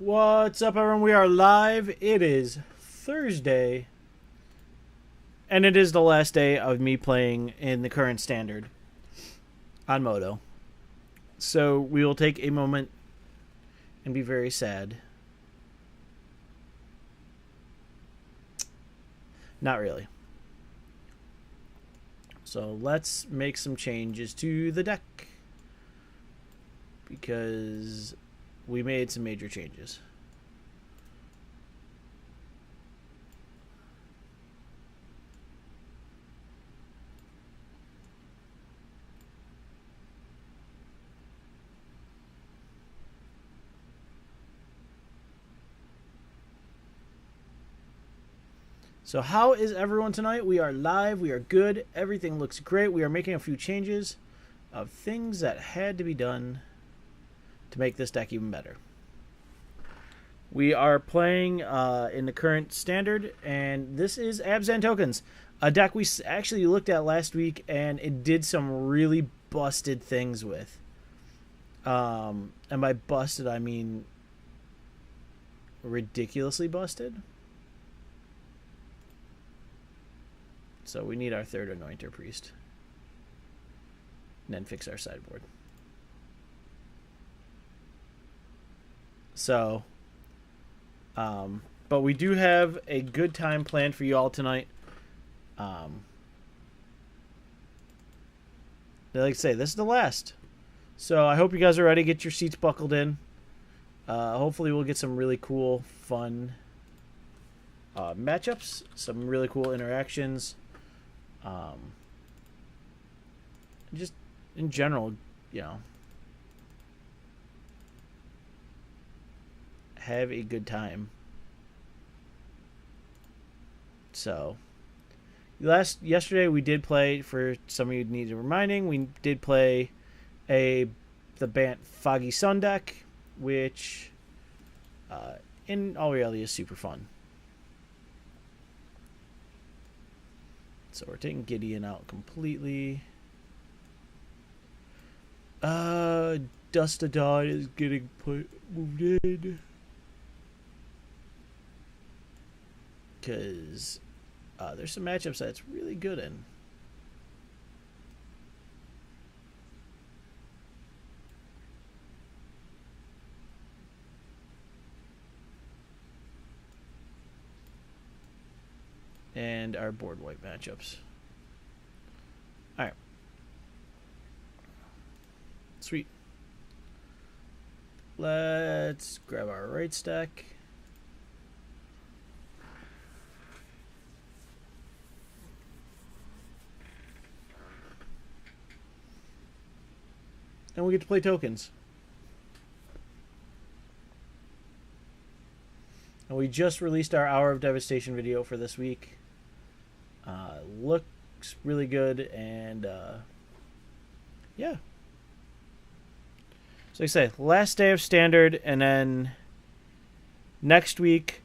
What's up, everyone? We are live. It is Thursday, and it is the last day of me playing in the current standard on Moto. So we will take a moment and be very sad. Not really. So let's make some changes to the deck, because we made some major changes. So how is everyone tonight? We are live. We are good. Everything looks great. We are making a few changes of things that had to be done to make this deck even better. We are playing in the current standard, and this is Abzan tokens, a deck we actually looked at last week, and it did some really busted things with. And by busted, I mean ridiculously busted. So we need our third Anointer Priest. And then fix our sideboard. So, but we do have a good time planned for you all tonight. Like I say, this is the last. So I hope you guys are ready. Get your seats buckled in. Hopefully we'll get some really cool, fun matchups. Some really cool interactions. Just in general, have a good time. So yesterday we did play, for some of you who need reminding, we did play the Bant Foggy Sun deck, which in all reality is super fun. So we're taking Gideon out completely. Dust to Dawn is getting moved in. Because there's some matchups that it's really good in. And our board wipe matchups. Alright. Sweet. Let's grab our right stack. And we get to play tokens. And we just released our Hour of Devastation video for this week. Looks really good, and yeah. So like I say, last day of standard, and then next week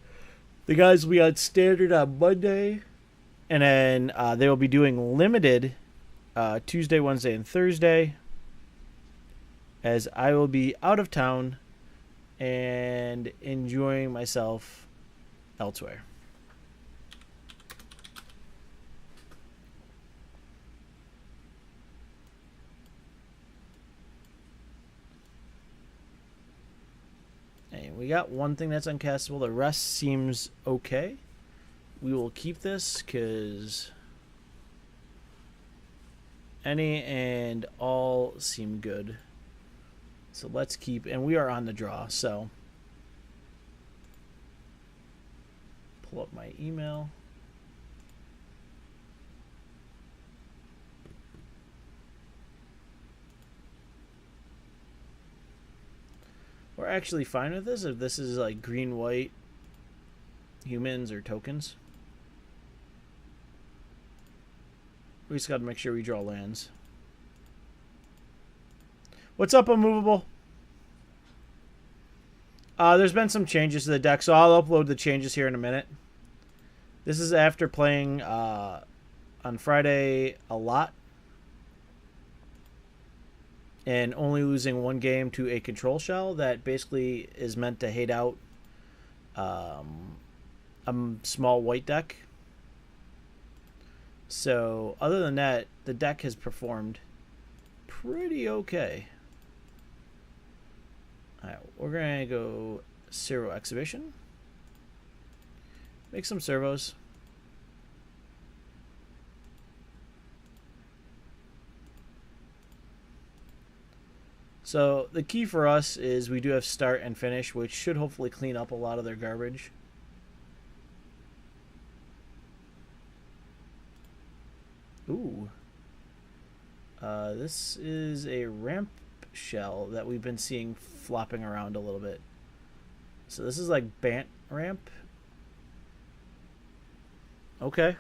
the guys will be on standard on Monday, and then they will be doing limited Tuesday, Wednesday, and Thursday, as I will be out of town and enjoying myself elsewhere. And we got one thing that's uncastable. The rest seems okay. We will keep this because any and all seem good. So let's keep, and we are on the draw, so pull up my email. We're actually fine with this if this is like green, white, humans, or tokens. We just got to make sure we draw lands. What's up, Unmovable? There's been some changes to the deck, so I'll upload the changes here in a minute. This is after playing on Friday a lot. and only losing one game to a control shell that basically is meant to hate out a small white deck. So other than that, the deck has performed pretty okay. Alright, we're going to go Servo Exhibition. Make some servos. So the key for us is we do have start and finish, which should hopefully clean up a lot of their garbage. Ooh. This is a ramp shell that we've been seeing flopping around a little bit. So this is like Bant ramp. Okay.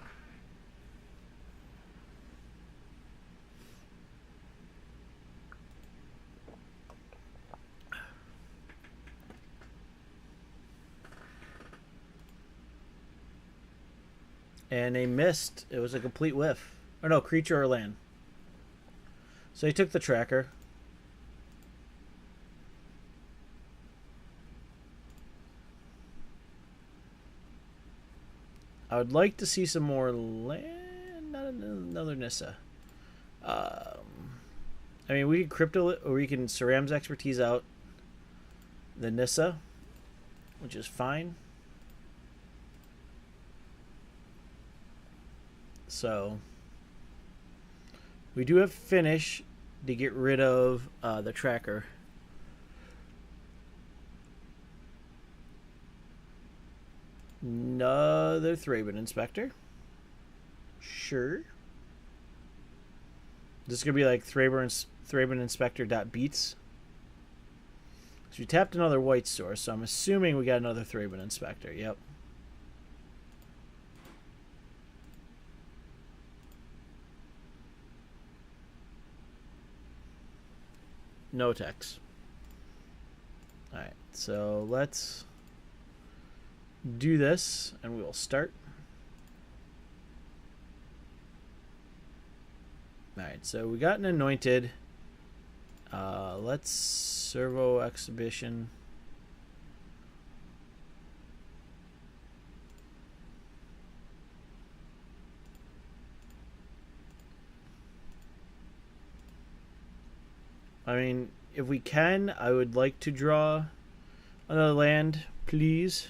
And they missed. It was a complete whiff. Or no, creature or land. So he took the tracker. I would like to see some more land. Not another Nissa. I mean, we can crypto it, or we can Ceram's expertise out the Nissa, which is fine. So we do have finish to get rid of the tracker. Another Thraben Inspector. Sure. This is gonna be like Thraben Inspector .beats. So we tapped another white source, so I'm assuming we got another Thraben Inspector. Yep. No text. Alright, so let's do this and we will start. Alright, so we got an anointed. Let's servo exhibition. I mean, if we can, I would like to draw another land, please.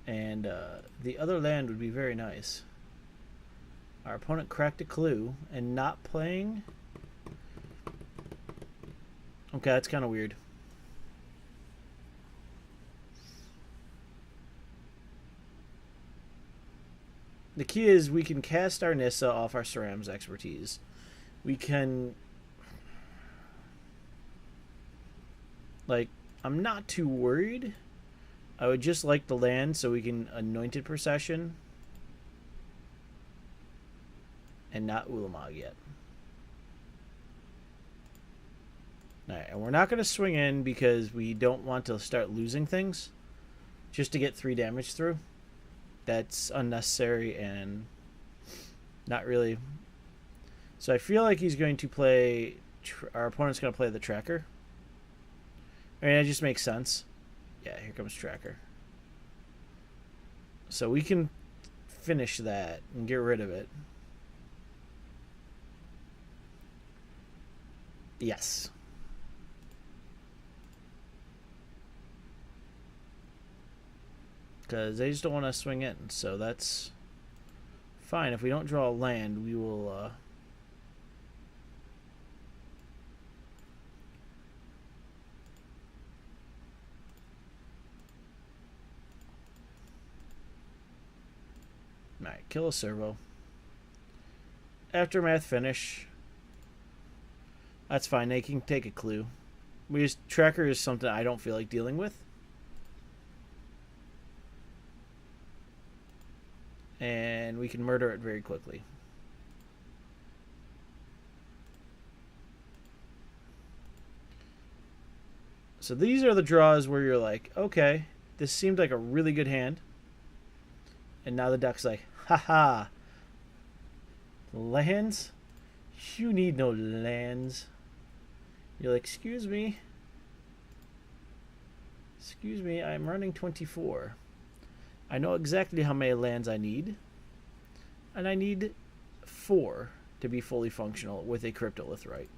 And the other land would be very nice. Our opponent cracked a clue and not playing. Okay, that's kind of weird. The key is we can cast our Nissa off our Ceram's expertise. We can... Like, I'm not too worried. I would just like the land so we can Anointed Procession. And not Ulamog yet. Alright, and we're not going to swing in because we don't want to start losing things. Just to get 3 damage through. That's unnecessary and not really. So I feel like he's going to play... Our opponent's going to play the tracker. I mean, it just makes sense. Yeah, here comes tracker. So we can finish that and get rid of it. Yes. Because they just don't want to swing in. So that's fine. If we don't draw a land, we will... Alright, kill a servo. Aftermath finish. That's fine. They can take a clue. We just... Tracker is something I don't feel like dealing with. And we can murder it very quickly. So these are the draws where you're like, okay, this seemed like a really good hand. And now the deck's like, haha, Lands? You need no lands. You're like, excuse me. Excuse me, I'm running 24. I know exactly how many lands I need. And I need 4 to be fully functional with a Cryptolith right.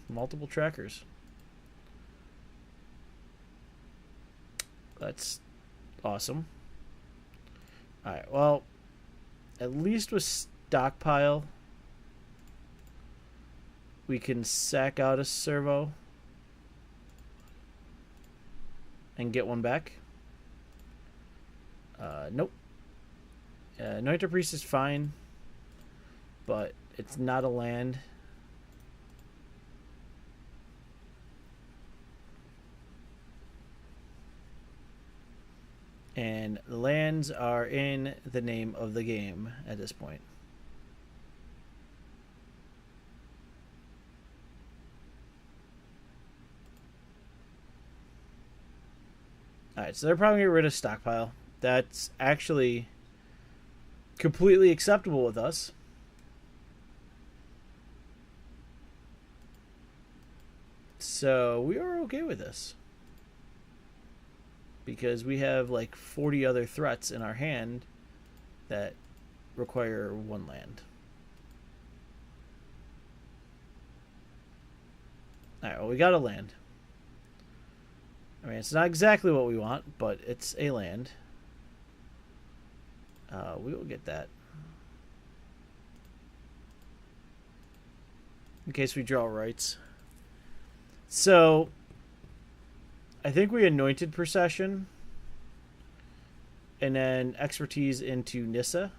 Multiple trackers. That's awesome. Alright, well, at least with stockpile, we can sack out a servo and get one back. Nope. Anointer Priest is fine, but it's not a land. And lands are in the name of the game at this point. Alright, so they're probably going to get rid of stockpile. That's actually completely acceptable with us. So we are okay with this. Because we have like 40 other threats in our hand that require 1 land. Alright, well, we got a land. I mean, it's not exactly what we want, but it's a land. We will get that. In case we draw rights. So, I think we anointed Procession. And then expertise into Nissa.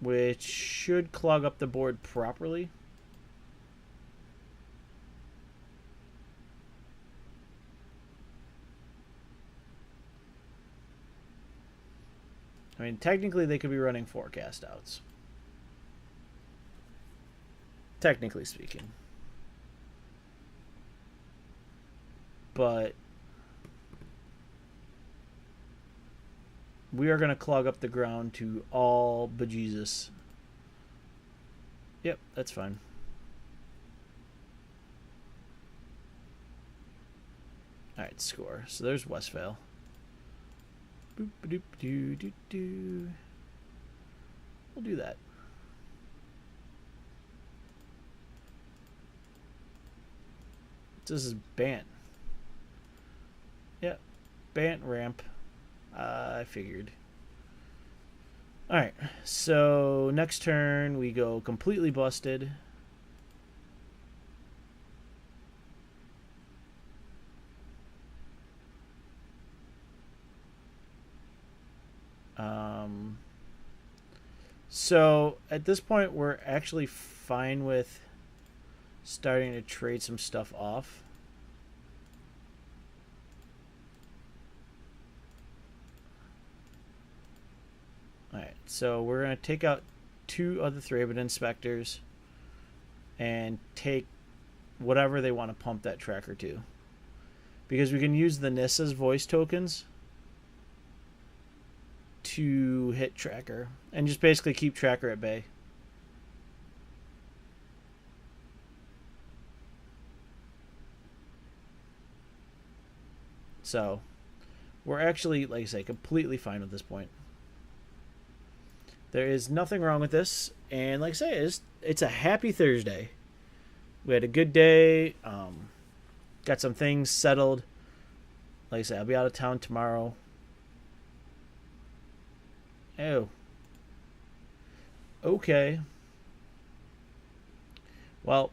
Which should clog up the board properly. I mean, technically they could be running 4 cast outs. Technically speaking. But we are going to clog up the ground to all bejesus. Yep, that's fine. Alright, score. So there's Westvale. Boop, doop, doo, doo, doo. We'll do that. This is Bant. Yep, Bant ramp. I figured. Alright, so next turn we go completely busted. So at this point we're actually fine with starting to trade some stuff off. Alright, so we're going to take out 2 other Thraben Inspectors and take whatever they want to pump that tracker to. Because we can use the Nissa's voice tokens to hit tracker and just basically keep tracker at bay. So we're actually, like I say, completely fine with this point. There is nothing wrong with this, and like I say, it's a happy Thursday. We had a good day, got some things settled. Like I said, I'll be out of town tomorrow. Oh. Okay. Well,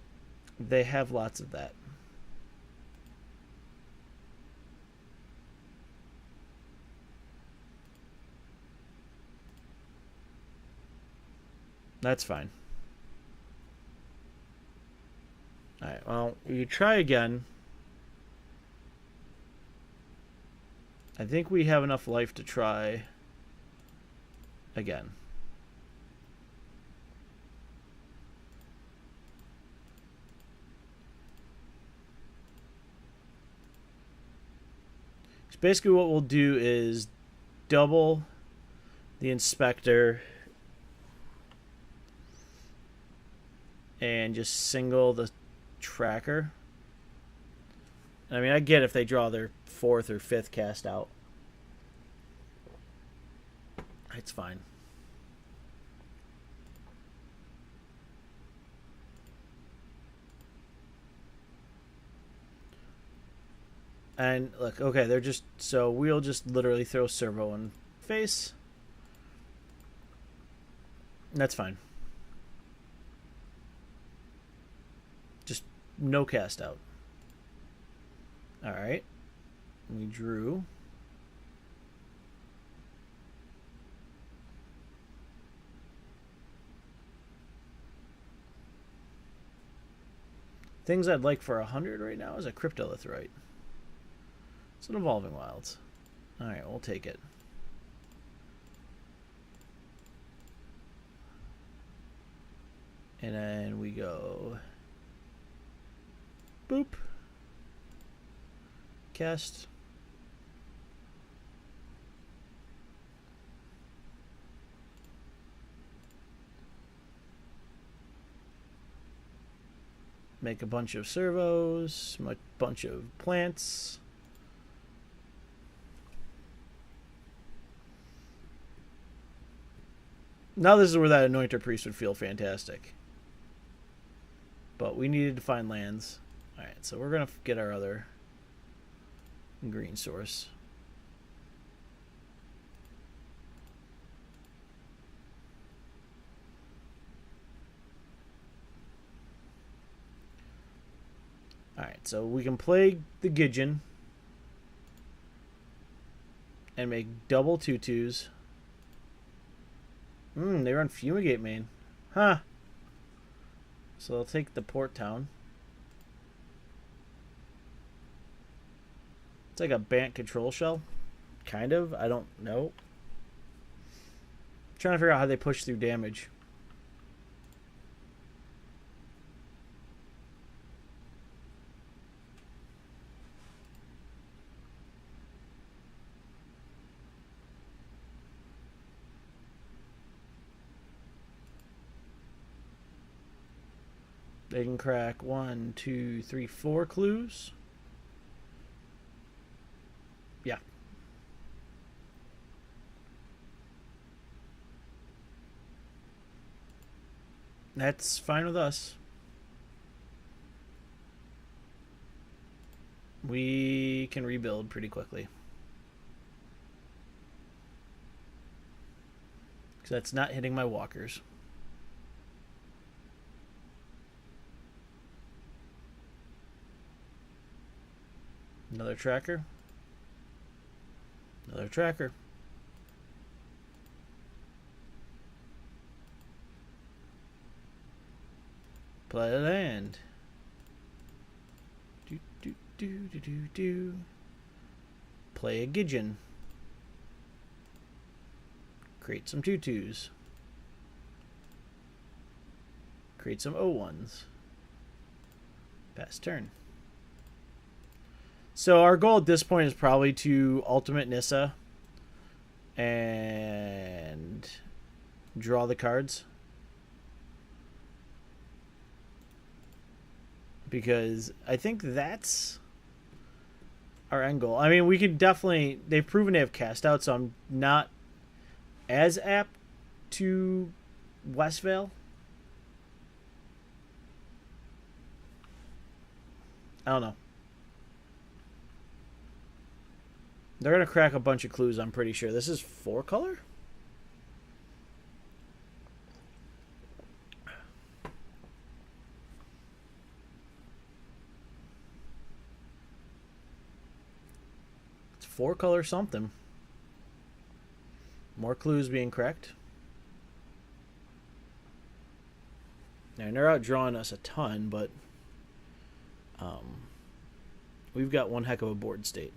they have lots of that. That's fine. Alright, well, you try again. I think we have enough life to try again. So basically what we'll do is double the inspector and just single the tracker. I mean, I get if they draw their 4th or 5th cast out. It's fine. And look, okay, they're just, so we'll just literally throw servo in face. That's fine. Just no cast out. Alright. We drew. Things I'd like for 100 right now is a Cryptolithrite. It's an Evolving Wilds. Alright, we'll take it. And then we go boop. Cast. Make a bunch of servos, a bunch of plants. Now this is where that Anointer Priest would feel fantastic. But we needed to find lands. Alright, so we're going to get our other green source. Alright, so we can play the Gidgeon and make double 2/2s. They run Fumigate main. Huh. So they'll take the Port Town. It's like a Bant control shell. Kind of. I don't know. I'm trying to figure out how they push through damage. They can crack 1, 2, 3, 4 clues. Yeah. That's fine with us. We can rebuild pretty quickly. Because that's not hitting my walkers. Another tracker. Another tracker. Play a land. Do do do do do do. Play a Gidgeon. Create some 2/2s. Create some 0/1s. Pass turn. So our goal at this point is probably to ultimate Nissa and draw the cards. Because I think that's our end goal. I mean, we could definitely... They've proven they have cast out, so I'm not as apt to Westvale. I don't know. They're going to crack a bunch of clues, I'm pretty sure. This is 4 color? It's 4 color something. More clues being cracked. Now, they're outdrawing us a ton, but we've got one heck of a board state.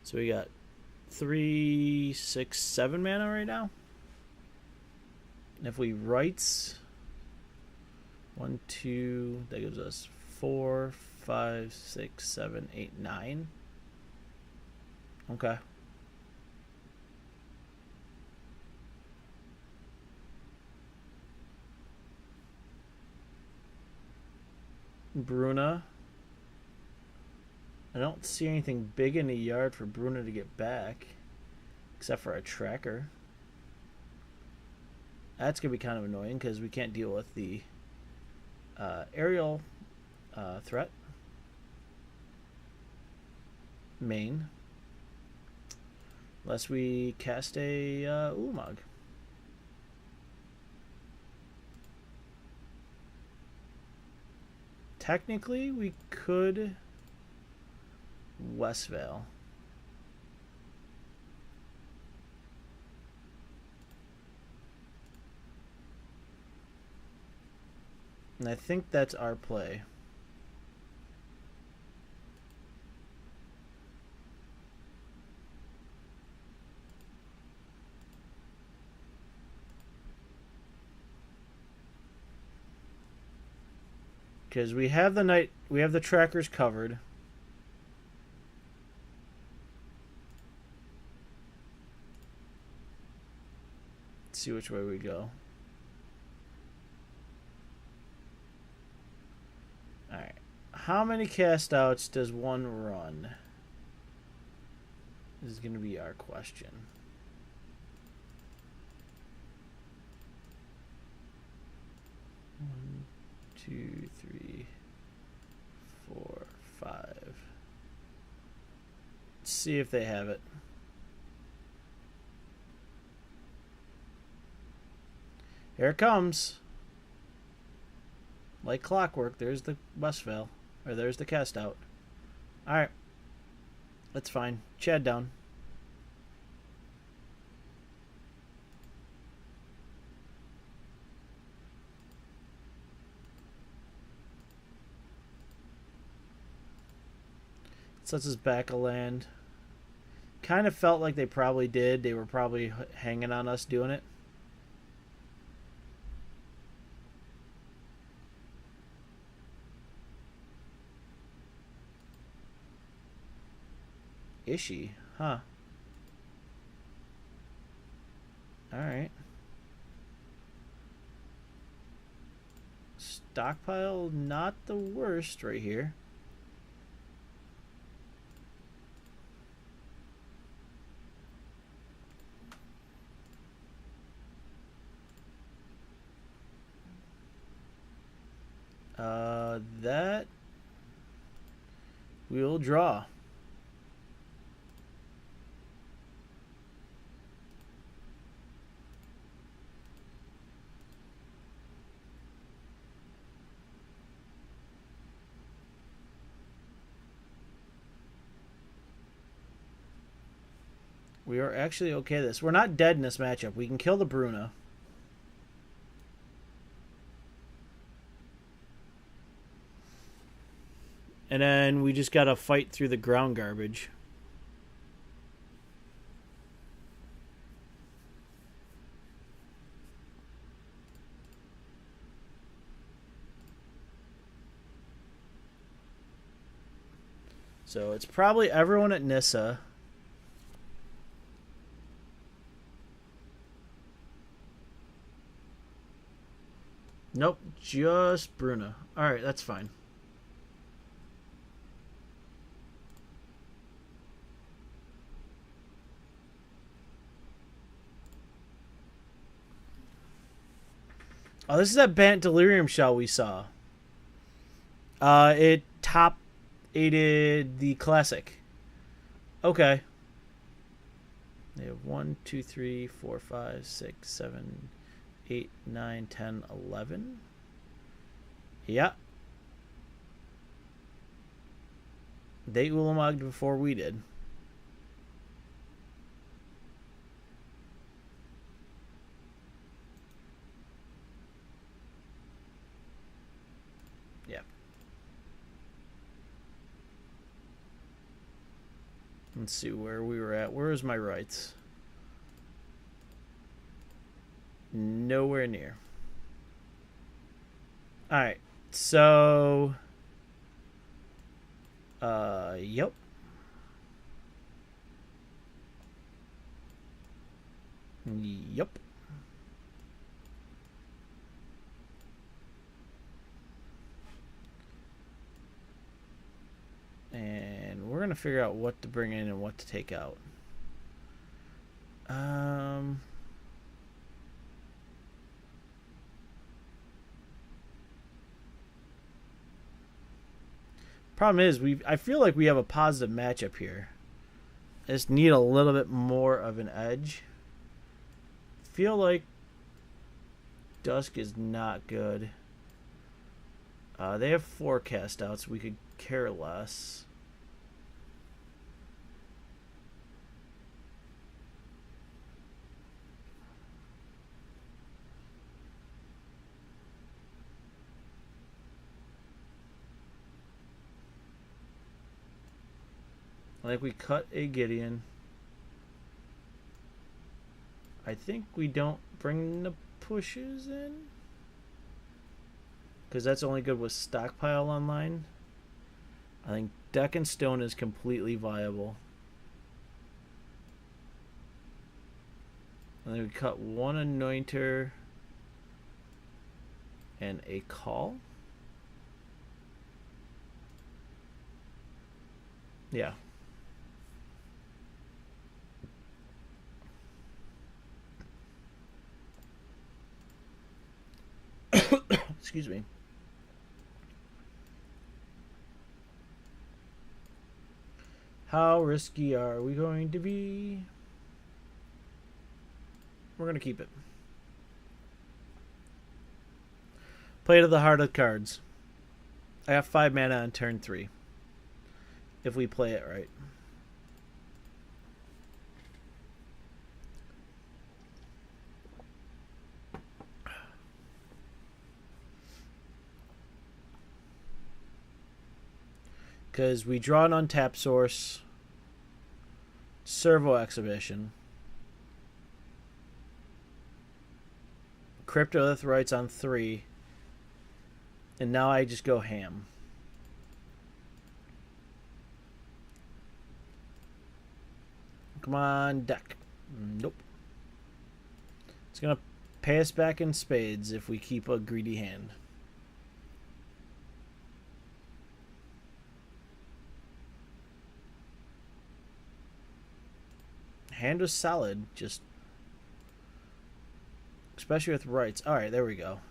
So we got 3, 6, 7 mana right now. And if we rites 1, 2, that gives us 4, 5, 6, 7, 8, 9. Okay. Bruna. I don't see anything big in the yard for Bruna to get back, except for a tracker. That's going to be kind of annoying because we can't deal with the aerial threat. Main. Unless we cast a Ulamog. Technically, we could Westvale. And I think that's our play. Because we have the trackers covered. Let's see which way we go. Alright. How many cast outs does one run? This is going to be our question. 1, 2, 3, 4, 5. Let's see if they have it. Here it comes. Like clockwork, there's the Westvale. Or there's the cast out. Alright. That's fine. Chad down. Sets us back a land. Kind of felt like they probably did. They were probably hanging on us doing it. Ishi, huh? Alright. Stockpile, not the worst right here. That we'll draw. We are actually okay this. We're not dead in this matchup. We can kill the Bruna. And then we just gotta fight through the ground garbage. So it's probably everyone at Nissa. Nope, just Bruna. Alright, that's fine. Oh, this is that Bant Delirium shell we saw. It top 8'd the classic. Okay. They have 1, 2, 3, 4, 5, 6, 7, 8, 9, 10, 11. Yeah. They Ulamogged before we did. Yeah. Let's see where we were at. Where is my rights? Nowhere near. Alright, so Yep. Yep. And we're going to figure out what to bring in and what to take out. Problem is, I feel like we have a positive matchup here. I just need a little bit more of an edge. Feel like Dusk is not good. They have forecast out, so we could care less. I think we cut a Gideon. I think we don't bring the pushes in, because that's only good with stockpile online. I think deck and stone is completely viable. And then we cut one anointer and a call. Yeah. Excuse me. How risky are we going to be? We're going to keep it. Play to the heart of the cards. I have 5 mana on turn 3. If we play it right. Because we draw an untapped source. Servo Exhibition. Cryptolith rites on 3. And now I just go ham. Come on, deck. Nope. It's going to pay us back in spades if we keep a greedy hand. Hand was solid, just especially with rights. Alright, there we go.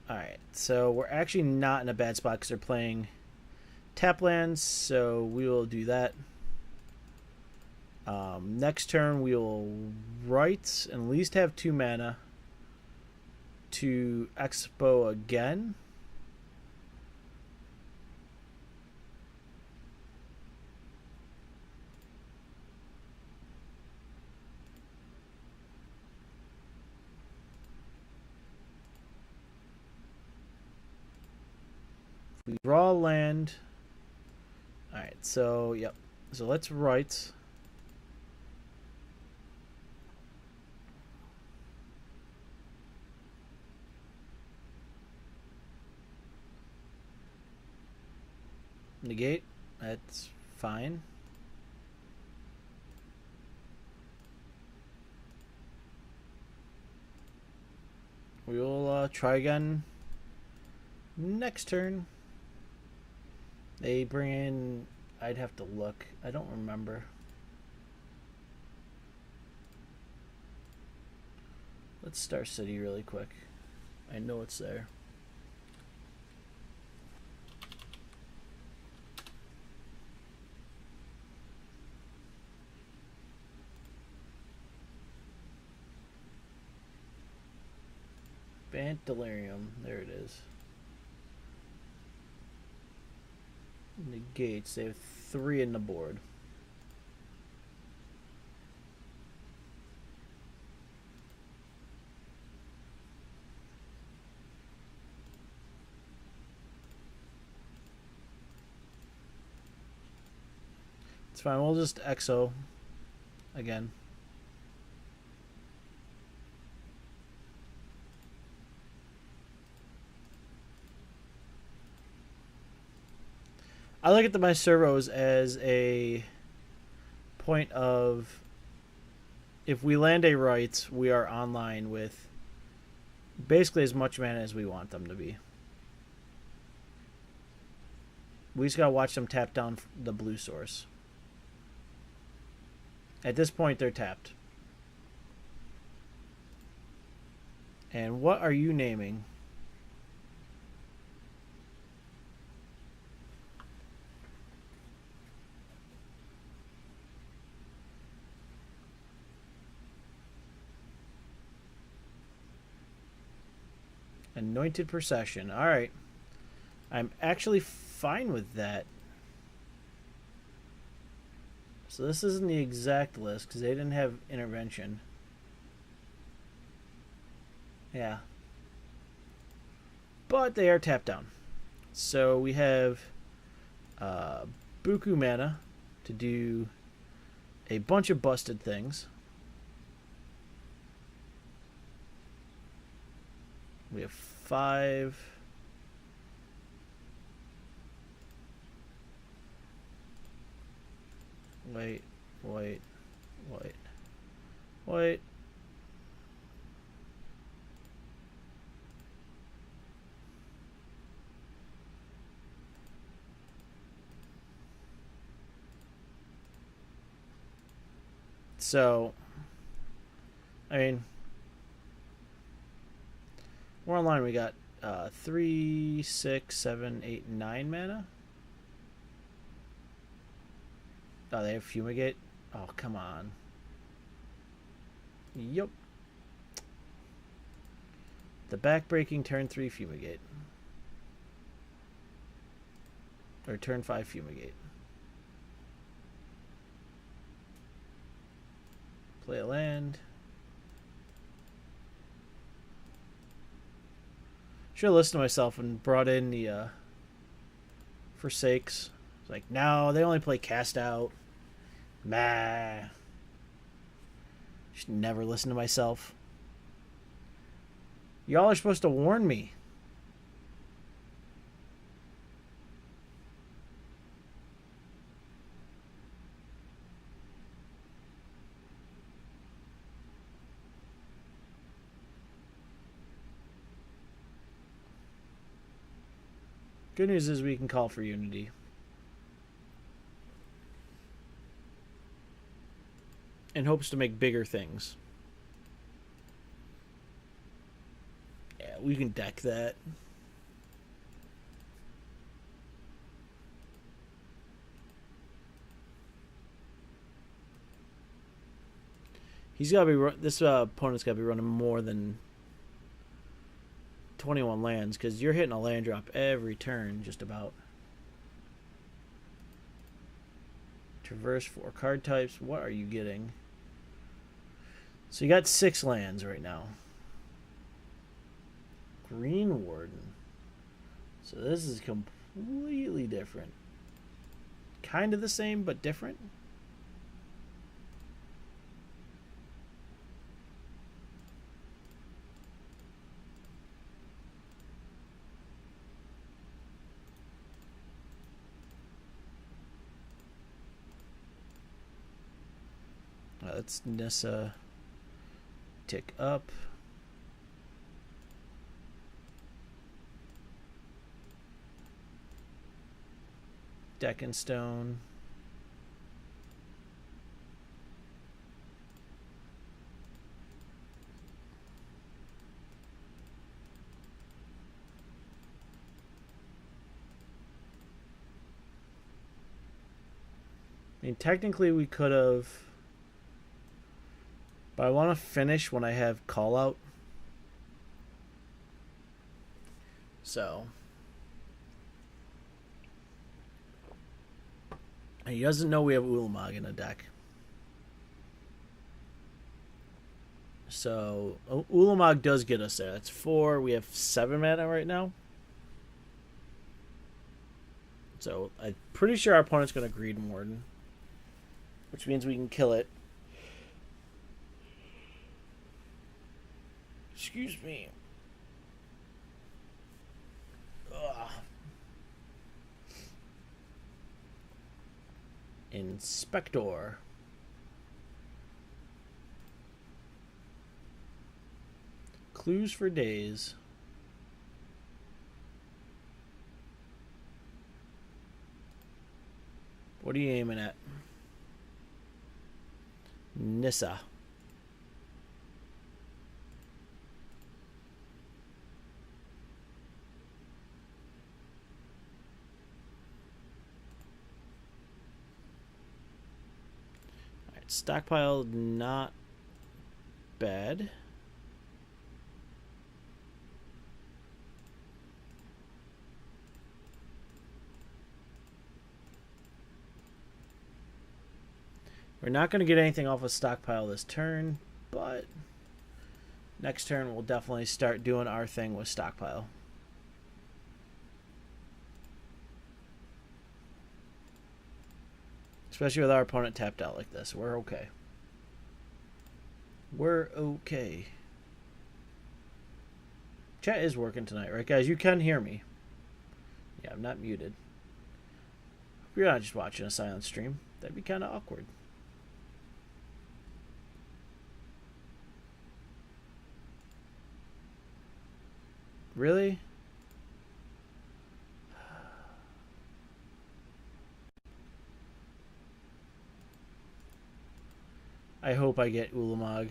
Alright, so we're actually not in a bad spot because they're playing tap lands, so we will do that. Next turn we will rights and at least have 2 mana to Expo again. We draw land. Alright, so, yep. So let's write. Negate. That's fine. We will try again next turn. They bring in... I'd have to look. I don't remember. Let's Star City really quick. I know it's there. Bant Delirium. There it is. Negates. They have 3 in the board. It's fine. We'll just EXO again. I look at my servos as a point of, if we land a rites, we are online with basically as much mana as we want them to be. We just gotta watch them tap down the blue source. At this point, they're tapped. And what are you naming? Anointed Procession. Alright. I'm actually fine with that. So this isn't the exact list because they didn't have intervention. Yeah. But they are tapped down. So we have Buku mana to do a bunch of busted things. We have 5. Wait. So, I mean, we're online. We got 3, 6, 7, 8, 9 mana. Oh, they have Fumigate? Oh, come on. Yup. The backbreaking turn 3 Fumigate. Or turn 5 Fumigate. Play a land. Should have listened to myself and brought in the Forsakes. It's like, no, they only play Cast Out. Nah. Should never listen to myself. Y'all are supposed to warn me. Good news is we can call for unity. In hopes to make bigger things. Yeah, we can deck that. He's got to be. This opponent's got to be running more than 21 lands, because you're hitting a land drop every turn, just about. Traverse 4 card types. What are you getting? So you got 6 lands right now. Green Warden. So this is completely different. Kind of the same, but different. Let's Nissa tick up. Deck and Stone. I mean, technically we could have, but I want to finish when I have Call Out. So. And he doesn't know we have Ulamog in a deck. So, Ulamog does get us there. That's 4. We have 7 mana right now. So, I'm pretty sure our opponent's going to Green Warden. Which means we can kill it. Excuse me. Ugh. Inspector. Clues for days. What are you aiming at? Nissa. Alright, stockpile not bad. We're not going to get anything off of stockpile this turn, but next turn we'll definitely start doing our thing with stockpile. Especially with our opponent tapped out like this. We're okay. We're okay. Chat is working tonight, right, guys? You can hear me. Yeah, I'm not muted. You're not just watching a silent stream. That'd be kind of awkward. Really? I hope I get Ulamog.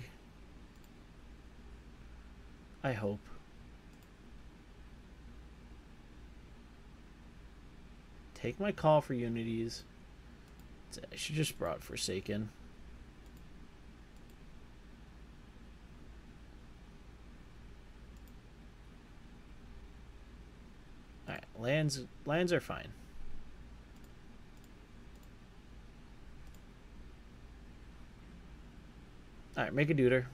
I hope. Take my call for Unities. I should just brought Forsaken. Alright, lands are fine. Alright, make a deuter.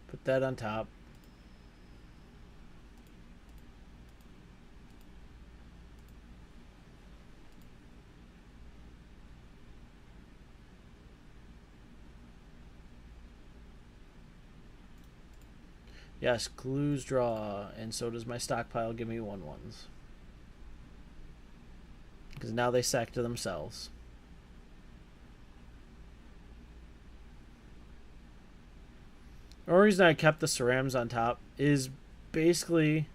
Put that on top. Yes, clues draw, and so does my stockpile give me 1/1s. Because now they sack to themselves. The only reason I kept the Cerams on top is basically,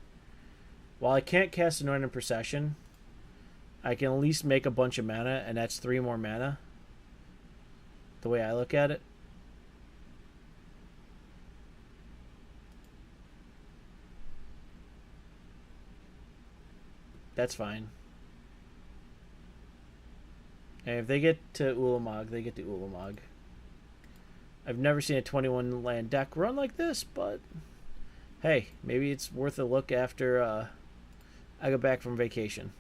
while I can't cast Anointed Procession, I can at least make a bunch of mana, and that's 3 more mana. The way I look at it. That's fine. And if they get to Ulamog, they get to Ulamog. I've never seen a 21 land deck run like this, but hey, maybe it's worth a look after I go back from vacation.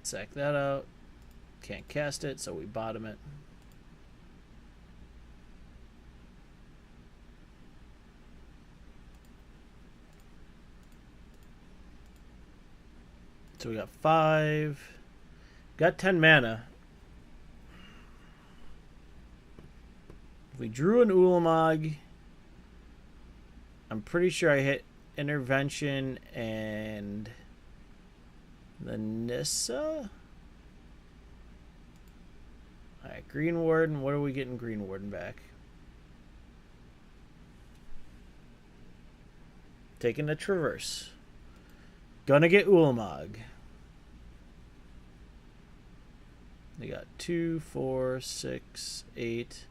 Sack that out. Can't cast it, so we bottom it. So we got 5. Got 10 mana. If we drew an Ulamog, I'm pretty sure I hit Intervention and the Nissa. Alright, Green Warden. What are we getting Green Warden back? Taking the Traverse. Gonna get Ulamog. They got 2, 4, 6, 8,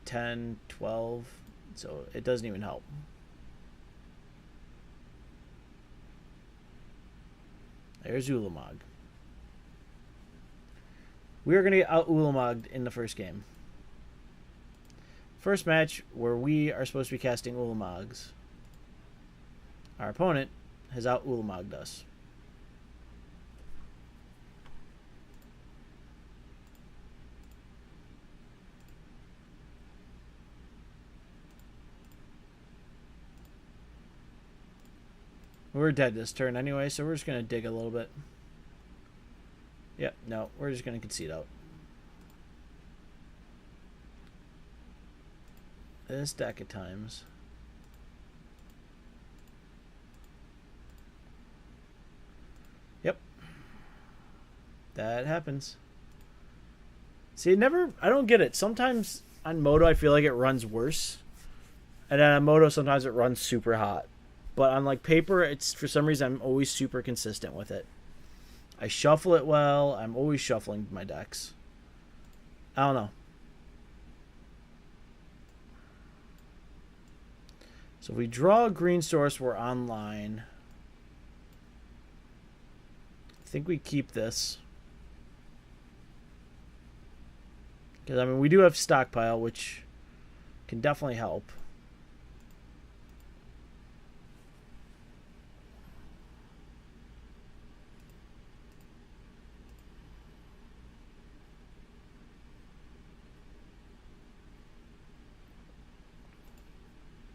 10, 12. So it doesn't even help. There's Ulamog. We are going to get out Ulamogged in the first game. First match where we are supposed to be casting Ulamogs. Our opponent has out Ulamogged us. We're dead this turn anyway, so we're just going to dig a little bit. Yeah, no, we're just going to concede out. This deck at times. Yep. That happens. See, I don't get it. Sometimes on Moto, I feel like it runs worse. And then on Moto, sometimes it runs super hot. But on like paper, it's for some reason I'm always super consistent with it. I shuffle it well. I'm always shuffling my decks. I don't know. So if we draw a green source, we're online. I think we keep this. Because, I mean, we do have stockpile, which can definitely help.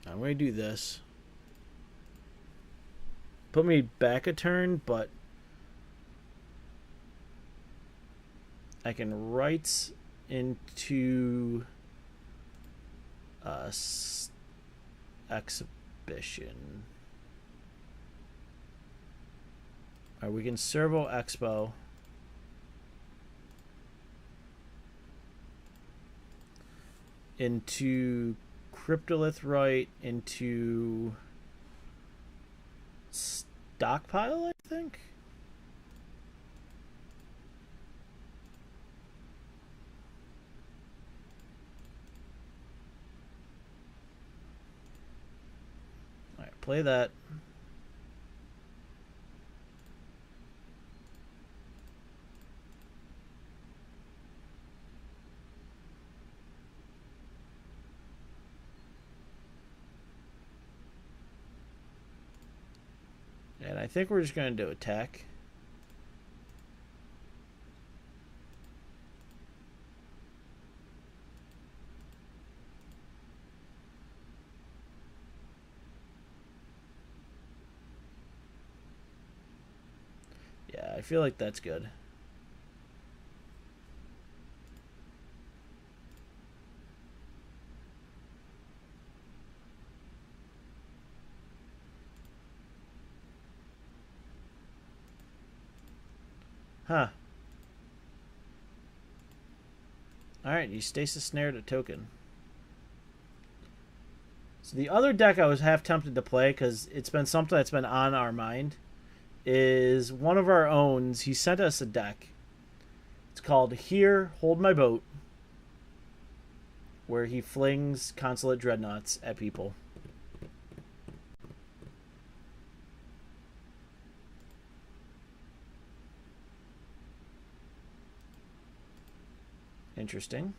I'm going to do this. Put me back a turn, but I can rites into exhibition. Alright, we can servo expo. Into Cryptolith right, into stockpile, I think. Alright, play that. And I think we're just going to do attack. Yeah, I feel like that's good. Huh. Alright, you stasis snared a token. So the other deck I was half tempted to play, because it's been something that's been on our mind, is one of our owns. He sent us a deck. It's called Here, Hold My Boat, where he flings Consulate Dreadnoughts at people. Interesting.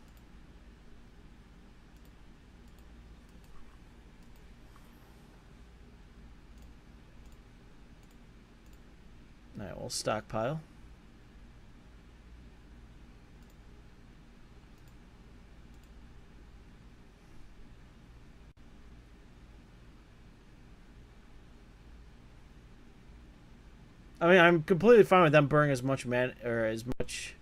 Alright, we'll stockpile. I mean, I'm completely fine with them burning as much mana, or as much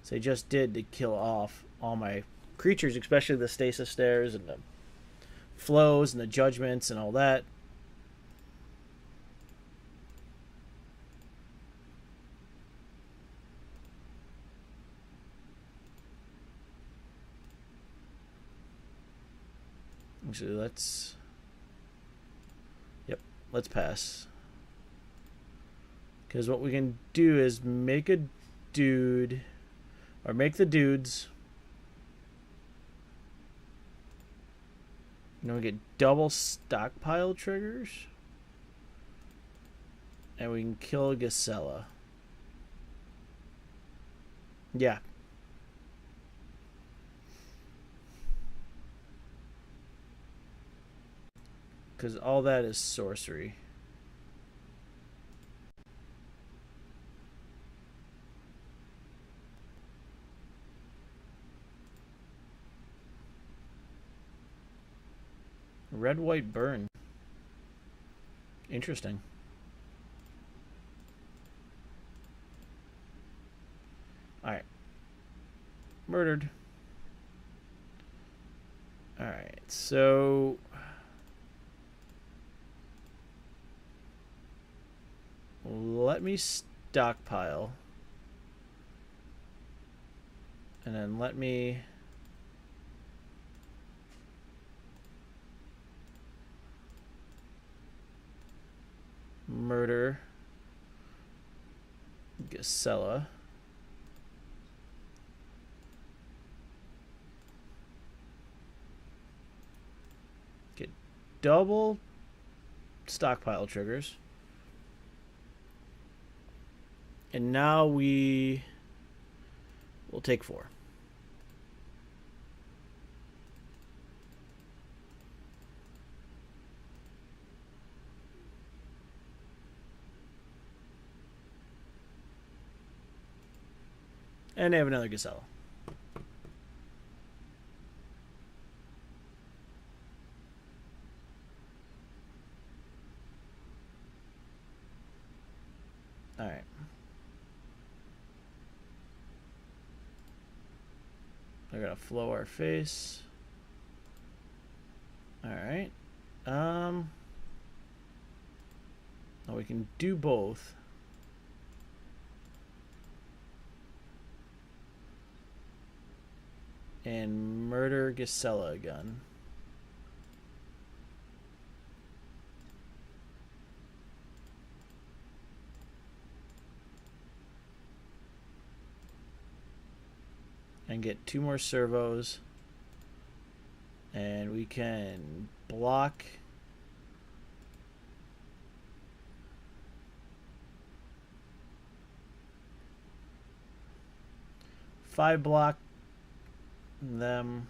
as they just did to kill off all my creatures, especially the stasis stairs and the flows and the judgments and all that. Actually, let's... Yep, let's pass. Because what we can do is make a dude... Or make the dudes. And we get double stockpile triggers. And we can kill Gisela. Yeah. Because all that is sorcery. Red, white, burn. Interesting. Murdered. Alright, so... let me stockpile. And then let me... murder Gisela. Get double stockpile triggers. And now we will take 4. And they have another Gisela. Alright. They're gonna flow our face. Alright. Oh, we can do both. And murder Gisela again. And get 2 more servos. And we can block. Five block them.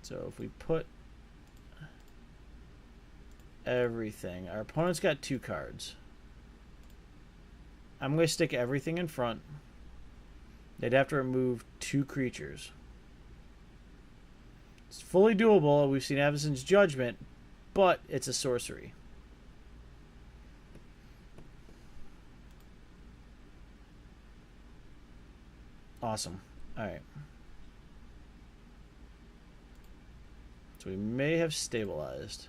So if we put everything, our opponent's got 2 cards. I'm going to stick everything in front. They'd have to remove 2 creatures. It's fully doable. We've seen Abzan's Judgment, but it's a sorcery. Awesome. Alright. So we may have stabilized.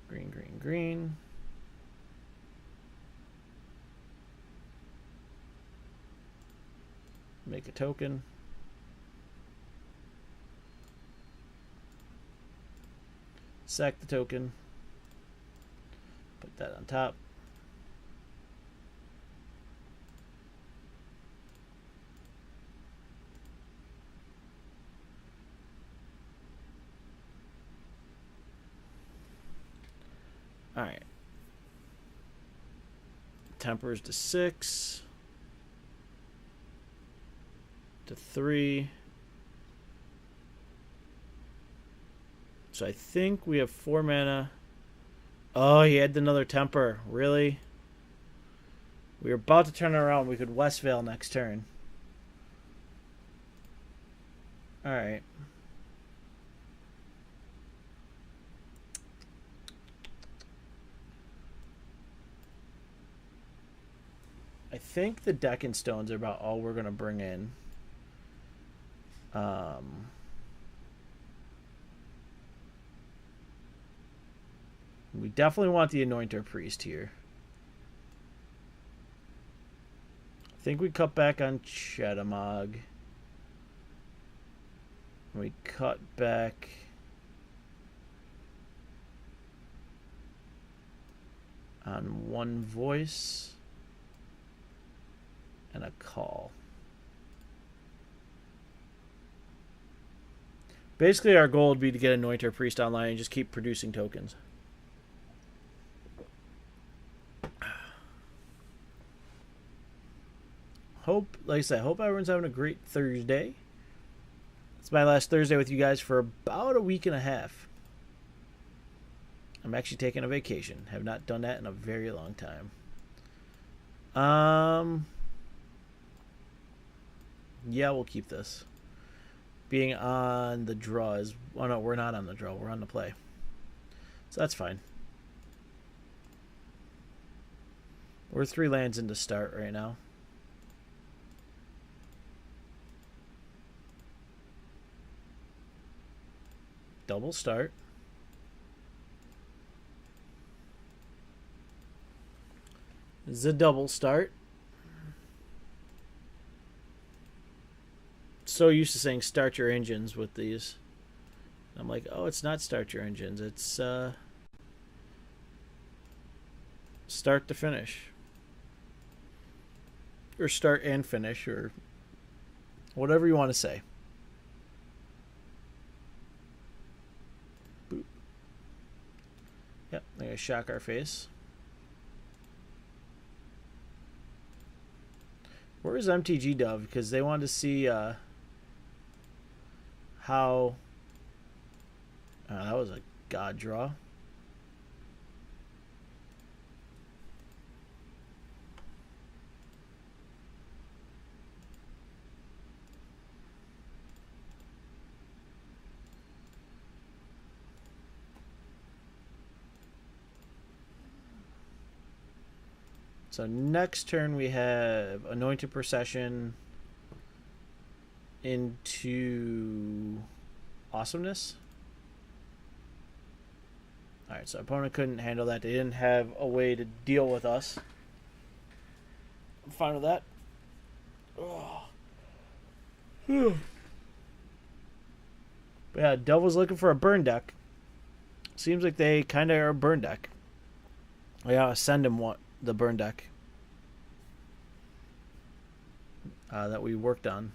Green, green, green. Make a token. Sack the token. Put that on top. All right. Tempers to 6. To 3. So I think we have 4 mana. Oh, he had another temper. Really? We were about to turn it around. We could Westvale next turn. Alright. I think the Deck and Stones are about all we're going to bring in. We definitely want the Anointer Priest here. I think we cut back on Chetamog. We cut back on One Voice and a Call. Basically, our goal would be to get Anointer Priest online and just keep producing tokens. Like I said, hope everyone's having a great Thursday. It's my last Thursday with you guys for about a week and a half. I'm actually taking a vacation. Have not done that in a very long time. Yeah, we'll keep this. being on the draw is... Oh, no, we're not on the draw. We're on the play. So that's fine. We're 3 lands into start right now. Double start. This is a double start. So used to saying start your engines with these. I'm like, oh, it's not start your engines. It's start to finish. Or start and finish, or whatever you want to say. Boop. Yep, they're going to shock our face. Where is MTG Dove? Because they wanted to see how... that was a god draw. So next turn we have Anointed Procession into Awesomeness. Alright, so opponent couldn't handle that. They didn't have a way to deal with us. I'm fine with that. But yeah, Devil's looking for a burn deck. Seems like they kind of are a burn deck. I gotta send him the burn deck that we worked on.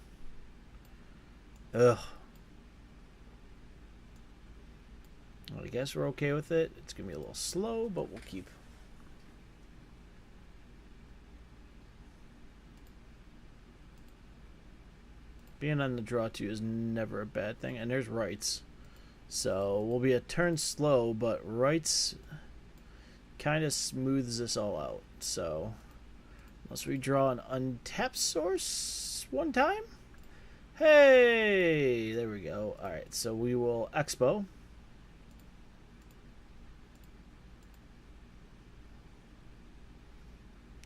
Ugh. Well, I guess we're okay with it. It's gonna be a little slow, but we'll keep. Being on the draw too is never a bad thing, and there's rites. So we'll be a turn slow, but rites kind of smooths this all out. So unless we draw an untapped source one time. Hey, there we go. All right, so we will Expo.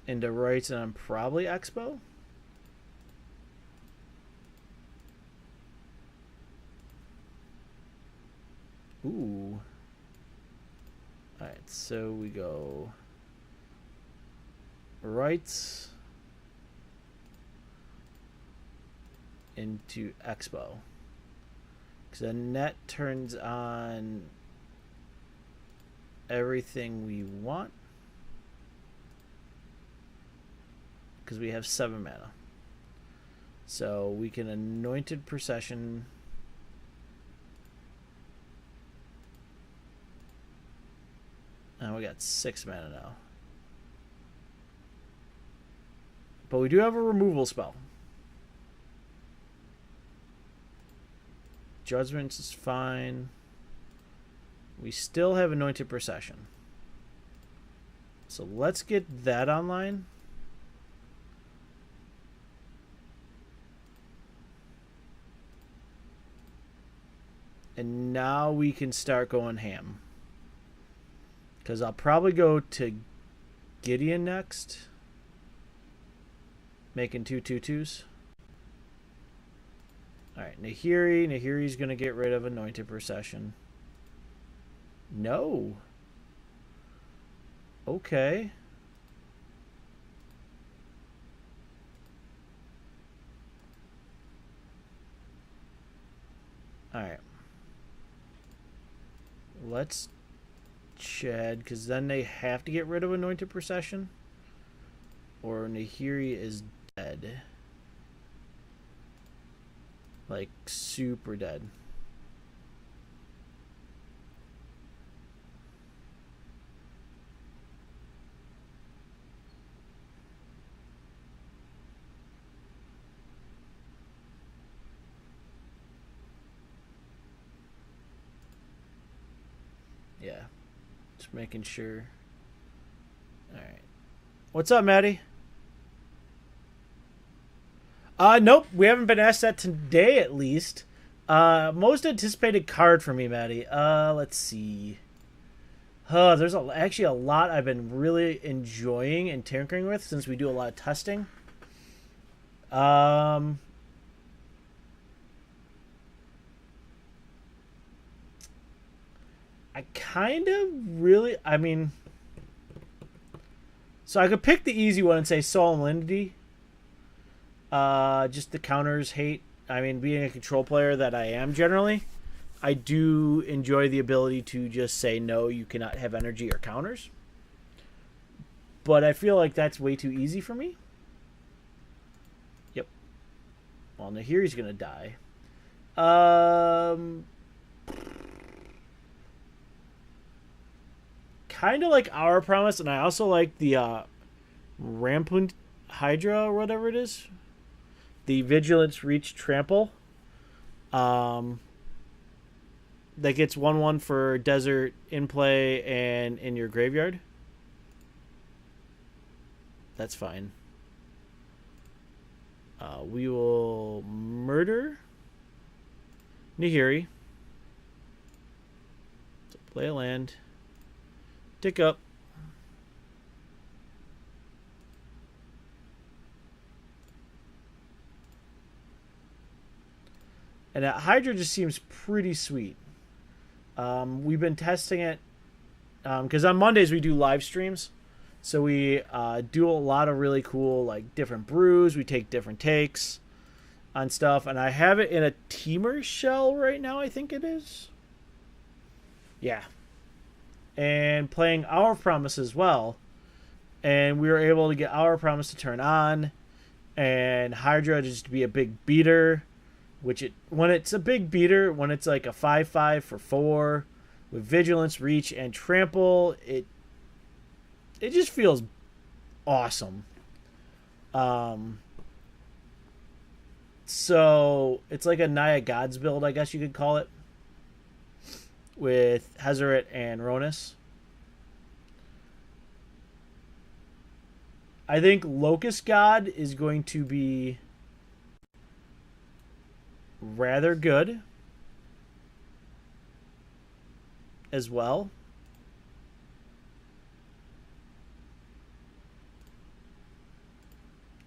Into rites, and I'm probably Expo. Ooh. Alright, so we go rites into Expo. Because then that turns on everything we want. Because we have 7 mana. So we can Anointed Procession. And we got 6 mana now. But we do have a removal spell. Judgments is fine. We still have Anointed Procession. So let's get that online. And now we can start going ham. Because I'll probably go to Gideon next. Making 2 2/2s. Alright, Nahiri. Nahiri's going to get rid of Anointed Procession. No. Okay. Alright. Let's Chad, because then they have to get rid of Anointed Procession, or Nahiri is dead. Like, super dead. Yeah. Just making sure. Alright. What's up, Maddie? Nope. We haven't been asked that today, at least. Most anticipated card for me, Maddie. Let's see. There's actually a lot I've been really enjoying and tinkering with since we do a lot of testing. I kind of really, I mean, so I could pick the easy one and say Solemnity. Just the counters hate. I mean, being a control player that I am generally, I do enjoy the ability to just say no, you cannot have energy or counters. But I feel like that's way too easy for me. Yep. Well, Nahiri's gonna die. Kind of like Our Promise, and I also like the Rampant Hydra or whatever it is. The Vigilance Reach Trample. That gets 1/1 for Desert in play and in your graveyard. That's fine. We will murder Nahiri. So play a land. Tick up. And that Hydra just seems pretty sweet. We've been testing it because on Mondays we do live streams. So we do a lot of really cool, like, different brews. We take different takes on stuff. And I have it in a Teamer shell right now, I think it is. Yeah. And playing Our Promise as well. And we were able to get Our Promise to turn on. And Hydra just to be a big beater. When it's a big beater, when it's like a 5/5 for 4 with Vigilance, Reach, and Trample, it just feels awesome. So it's like a Naya Gods build, I guess you could call it, with Hezeret and Ronus. I think Locust God is going to be rather good as well.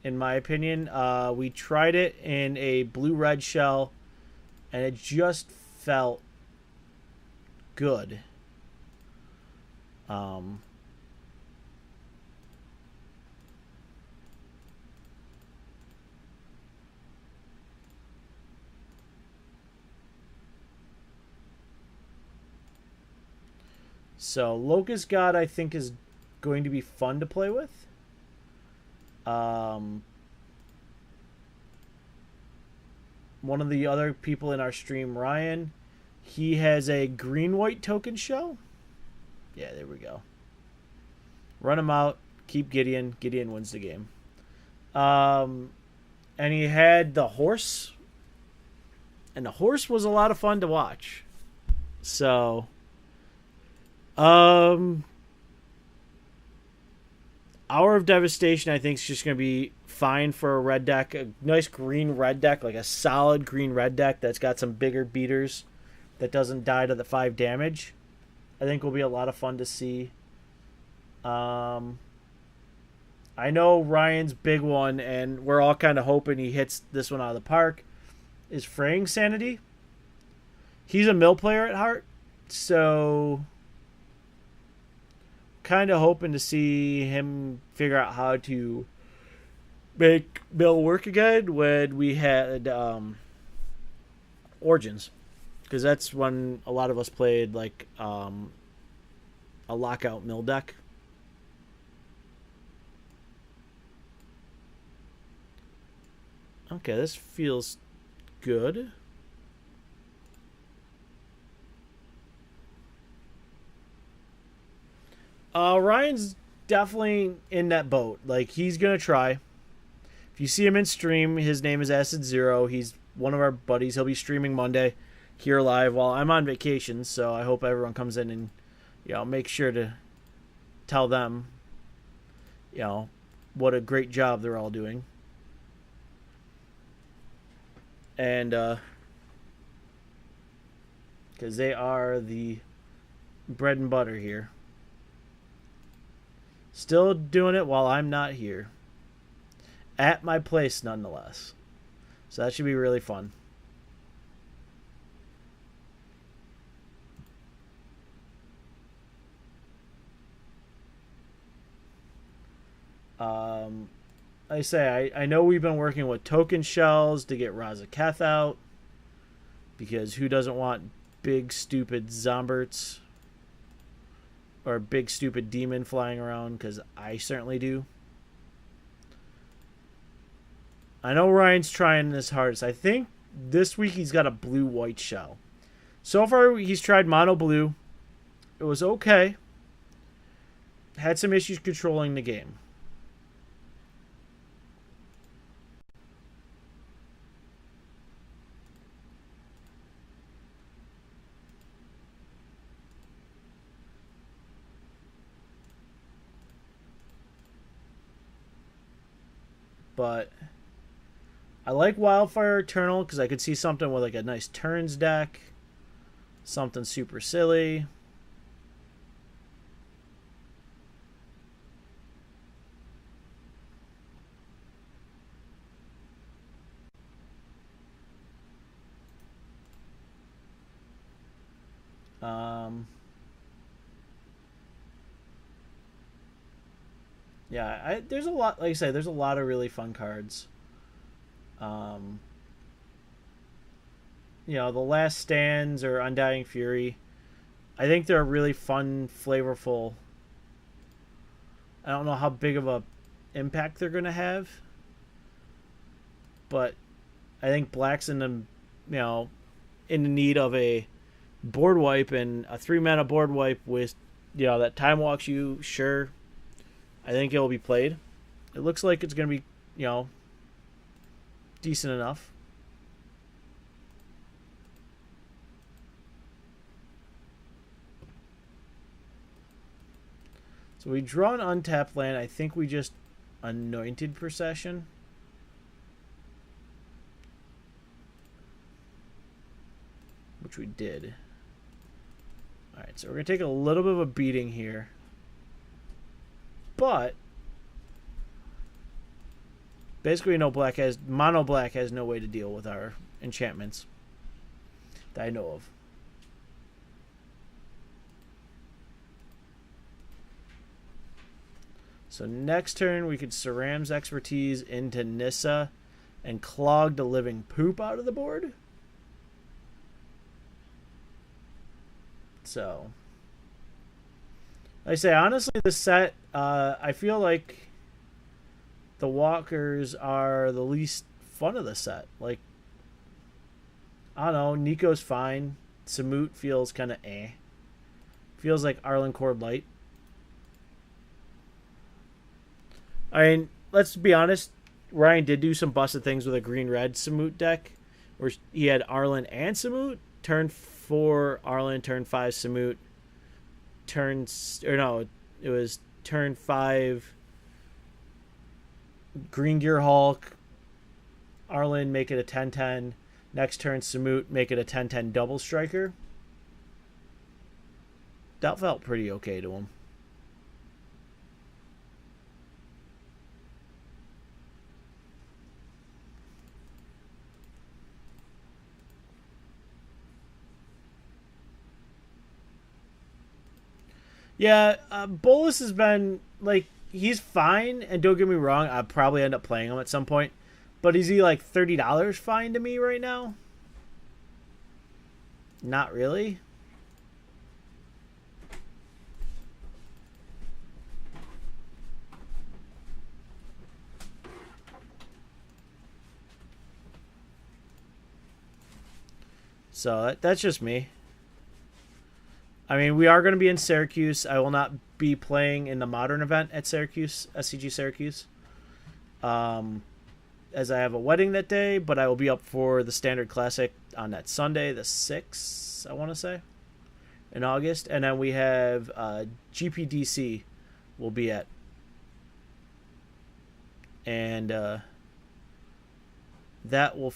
In my opinion, we tried it in a blue-red shell, and it just felt good. So Locust God, I think, is going to be fun to play with. One of the other people in our stream, Ryan, he has a green-white token shell. Yeah, there we go. Run him out. Keep Gideon. Gideon wins the game. And he had the horse. And the horse was a lot of fun to watch. So, Hour of Devastation, I think, is just going to be fine for a red deck. A nice green-red deck, like a solid green-red deck that's got some bigger beaters that doesn't die to the 5 damage. I think will be a lot of fun to see. I know Ryan's big one, and we're all kind of hoping he hits this one out of the park, is Fraying Sanity. He's a mill player at heart, so kind of hoping to see him figure out how to make mill work again when we had Origins, because that's when a lot of us played like a lockout mill deck. Okay, this feels good. Ryan's definitely in that boat. Like, he's going to try. If you see him in stream, his name is Acid Zero. He's one of our buddies. He'll be streaming Monday here live while I'm on vacation, so I hope everyone comes in and, make sure to tell them, what a great job they're all doing. And, because they are the bread and butter here. Still doing it while I'm not here. At my place, nonetheless. So that should be really fun. Like I say, I know we've been working with token shells to get Razaketh out. Because who doesn't want big, stupid Zomberts? Or big, stupid demon flying around? Because I certainly do. I know Ryan's trying his hardest. I think this week he's got a blue-white shell. So far, he's tried mono-blue. It was okay. Had some issues controlling the game. But I like Wildfire Eternal because I could see something with like a nice turns deck. Something super silly. Yeah, there's a lot. Like I say, there's a lot of really fun cards. You know, the Last Stands or Undying Fury. I think they're really fun, flavorful. I don't know how big of a impact they're gonna have, but I think Black's in the, you know, in the need of a board wipe, and a 3-mana board wipe with, you know, that time walks you. Sure, I think it will be played. It looks like it's gonna be, you know, decent enough. So we draw an untapped land. I think we just Anointed Procession. Which we did. Alright, so we're going to take a little bit of a beating here. But basically mono black has no way to deal with our enchantments that I know of. So next turn we could Saram's Expertise into Nissa and clog the living poop out of the board. So, like I say, honestly, this set, I feel like the walkers are the least fun of the set. Like, I don't know, Nico's fine. Samut feels kind of eh. Feels like Arlen Cord Light. I mean, let's be honest. Ryan did do some busted things with a green-red Samut deck, where he had Arlen and Samut. Turn 4 Arlen, turn 5 Samut. It was turn 5 Green Gear Hulk. Arlen, make it a 10-10. Next turn Samut, make it a 10-10 double striker. That felt pretty okay to him. Yeah, Bolus has been, like, he's fine, and don't get me wrong, I'll probably end up playing him at some point, but is he, like, $30 fine to me right now? Not really. So, that's just me. I mean, we are going to be in Syracuse. I will not be playing in the Modern event at Syracuse, SCG Syracuse, as I have a wedding that day, but I will be up for the Standard Classic on that Sunday, the 6th, I want to say, in August. And then we have GPDC we'll be at. And that's going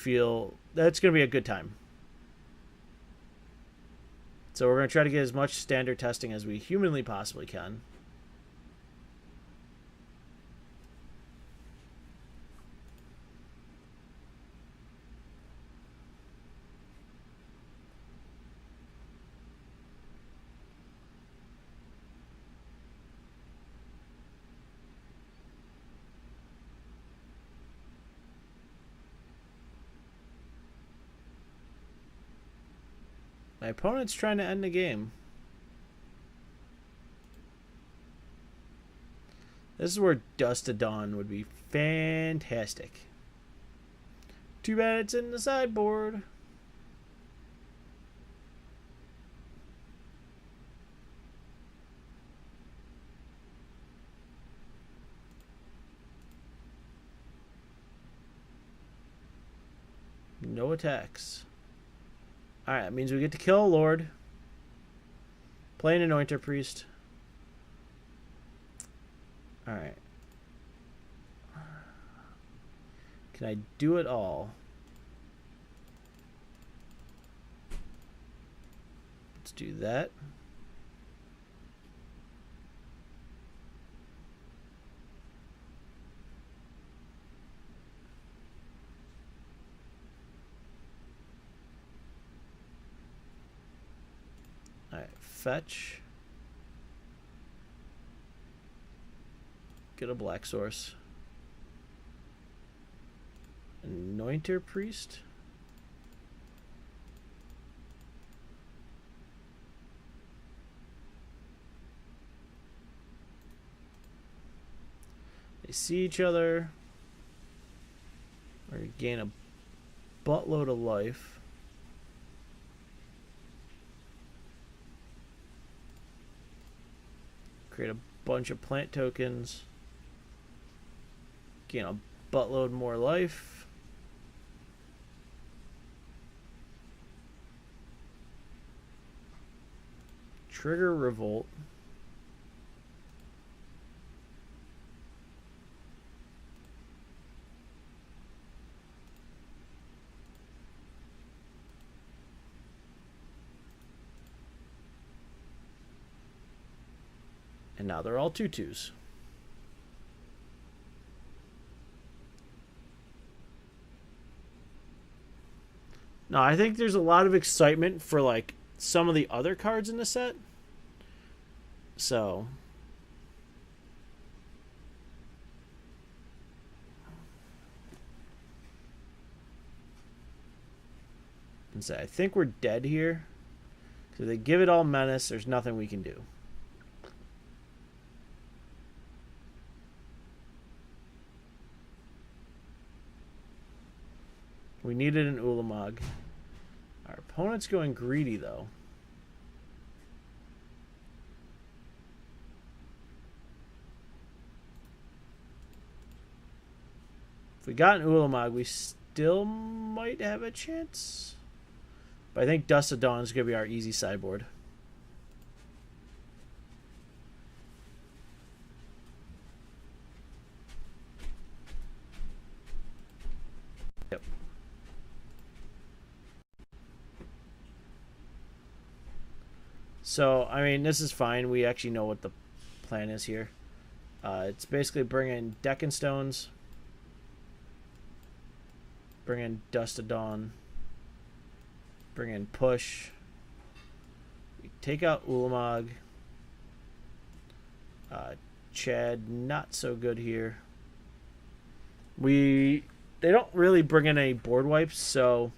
to be a good time. So we're going to try to get as much standard testing as we humanly possibly can. My opponent's trying to end the game. This is where Dust to Dawn would be fantastic. Too bad it's in the sideboard. No attacks. Alright, that means we get to kill a Lord. Play an Anointer Priest. Alright. Can I do it all? Let's do that. Alright, fetch. Get a black source. Anointer Priest. They see each other. Or gain a buttload of life. Create a bunch of plant tokens. Gain a buttload more life. Trigger Revolt. And now they're all 2/2s. Now, I think there's a lot of excitement for, like, some of the other cards in the set. So. And so I think we're dead here. So if they give it all Menace, there's nothing we can do. We needed an Ulamog. Our opponent's going greedy, though. If we got an Ulamog, we still might have a chance. But I think Dust of Dawn is going to be our easy sideboard. Yep. So, I mean, this is fine. We actually know what the plan is here. It's basically bring in Deck and Stones. Bring in Dust of Dawn. Bring in Push. We take out Ulamog. Chad, not so good here. They don't really bring in any board wipes, so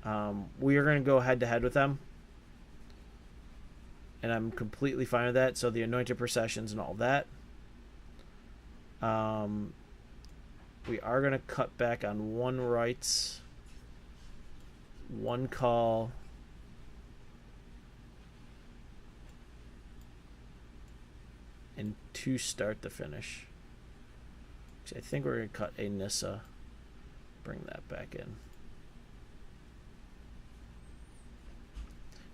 we are going to go head to head with them. And I'm completely fine with that. So the Anointed Processions and all that. We are going to cut back on 1 rites, 1 call, and 2 start the finish. I think we're going to cut a Nissa. Bring that back in.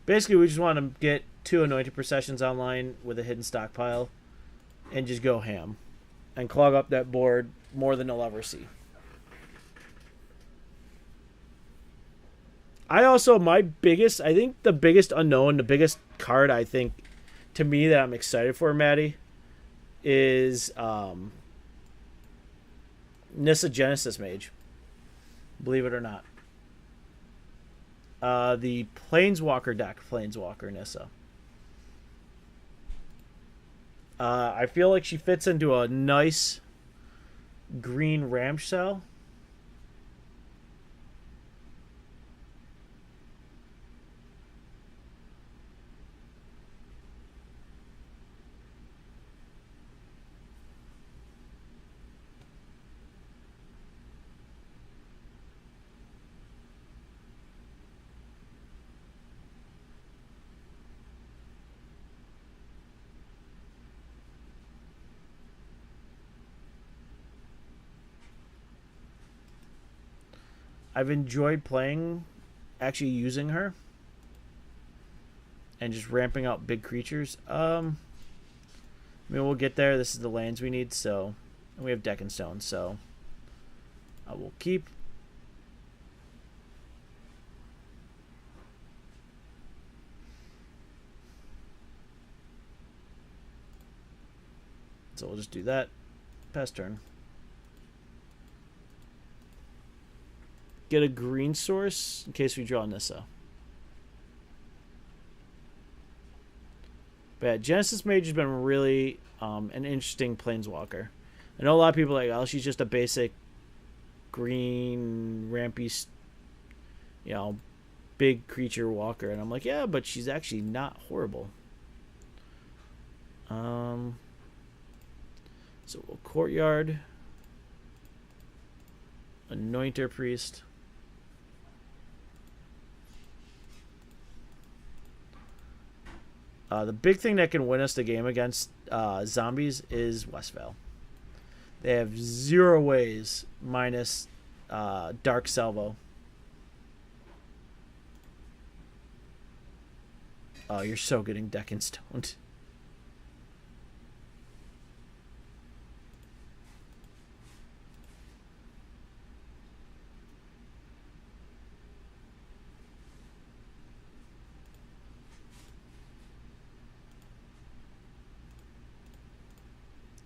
Basically, we just want to get 2 Anointed Processions online with a hidden stockpile and just go ham and clog up that board more than they'll ever see. I also, I think the biggest unknown, the biggest card I think to me that I'm excited for, Maddie, is Nissa Genesis Mage. Believe it or not. The Planeswalker deck, Planeswalker Nissa. I feel like she fits into a nice green ramp cell. I've enjoyed actually using her, and just ramping out big creatures. I mean, we'll get there. This is the lands we need, so and we have Deck and Stone, so I will keep. So we'll just do that. Pass turn. Get a green source in case we draw Nissa. But yeah, Genesis Mage has been really an interesting planeswalker. I know a lot of people are like, oh, she's just a basic green, rampy, big creature walker. And I'm like, yeah, but she's actually not horrible. So we'll Courtyard. Anointer Priest. The big thing that can win us the game against zombies is Westvale. They have 0 ways minus Dark Salvo. Oh, you're so getting Deck and Stoned.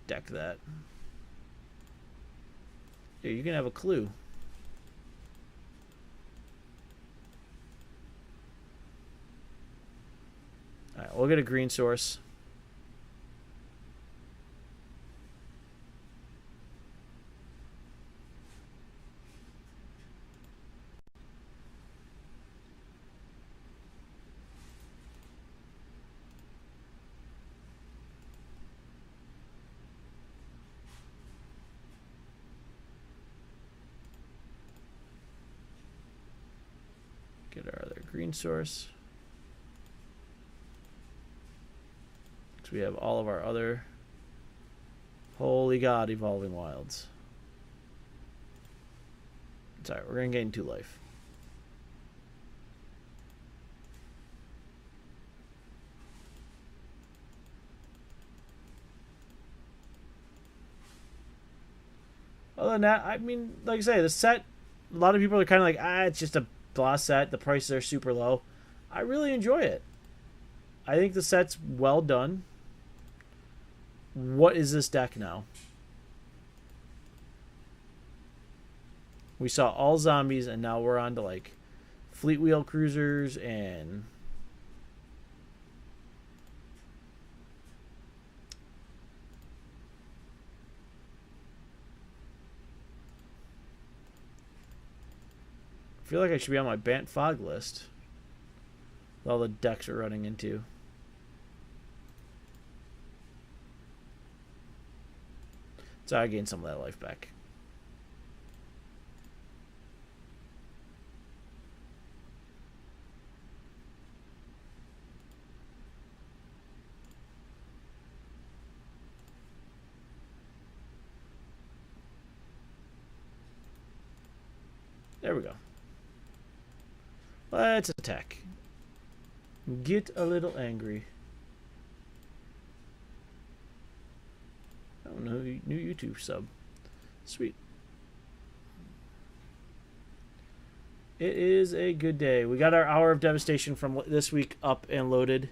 Deck that. Here, you can have a clue. Alright, we'll get a green source. Get our other green source. So we have all of our other. Holy God, Evolving Wilds. It's alright, we're going to gain 2 life. Other than that, I mean, like I say, the set, a lot of people are kind of like, it's just a blah set. The prices are super low. I really enjoy it. I think the set's well done. What is this deck now? We saw all zombies, and now we're on to like Fleet Wheel Cruisers and I feel like I should be on my Bant Fog list with all the decks we're running into. So I gained some of that life back. There we go. Let's attack. Get a little angry. Oh no, new YouTube sub. Sweet. It is a good day. We got our Hour of Devastation from this week up and loaded.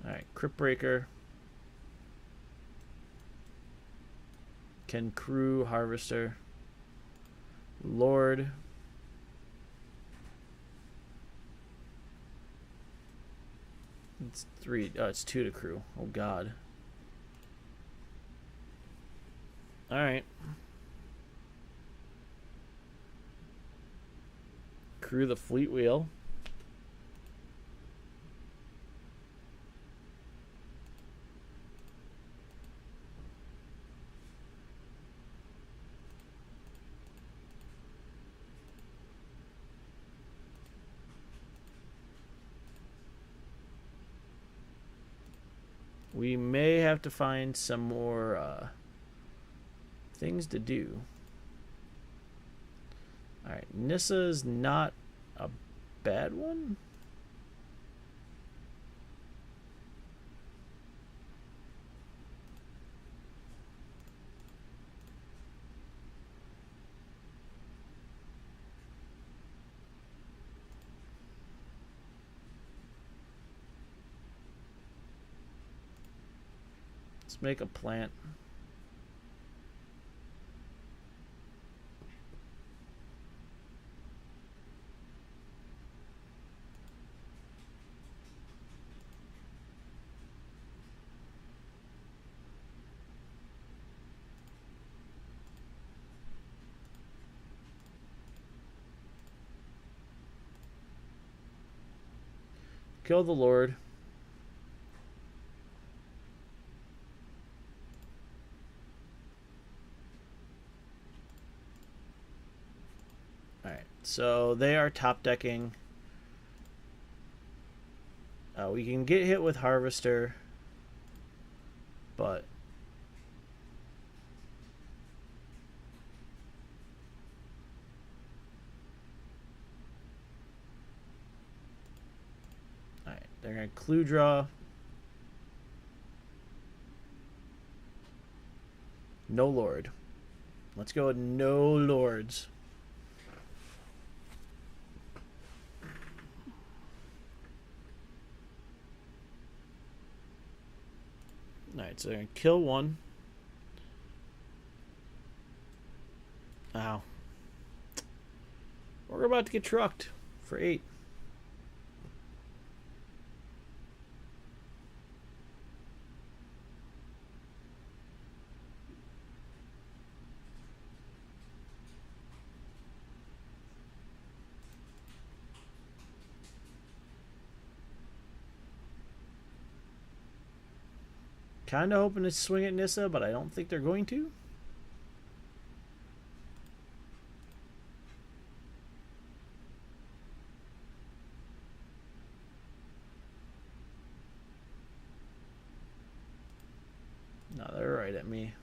Alright, Crypt Breaker. Can Crew, Harvester. Lord. It's 3. Oh, it's 2 to Crew. Oh, God. Alright. Crew the Fleet Wheel. We may have to find some more things to do. Alright, Nissa's not a bad one. Let's make a plant. Kill the Lord. Alright, so they are top decking. We can get hit with Harvester, but alright, they're gonna clue draw. No Lord. Let's go with no Lords. Alright, so they're going to kill one. Ow. We're about to get trucked for 8. Kind of hoping to swing at Nissa, but I don't think they're going to. No, they're right at me.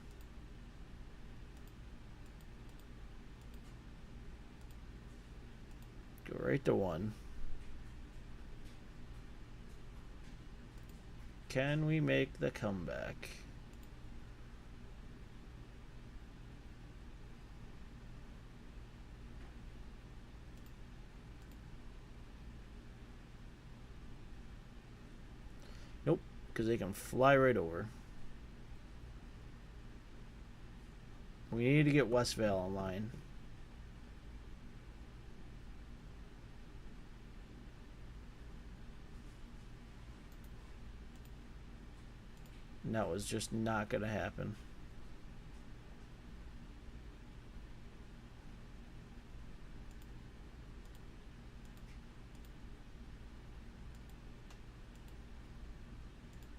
Go right to 1. Can we make the comeback? Nope, because they can fly right over. We need to get Westvale online. And that was just not going to happen.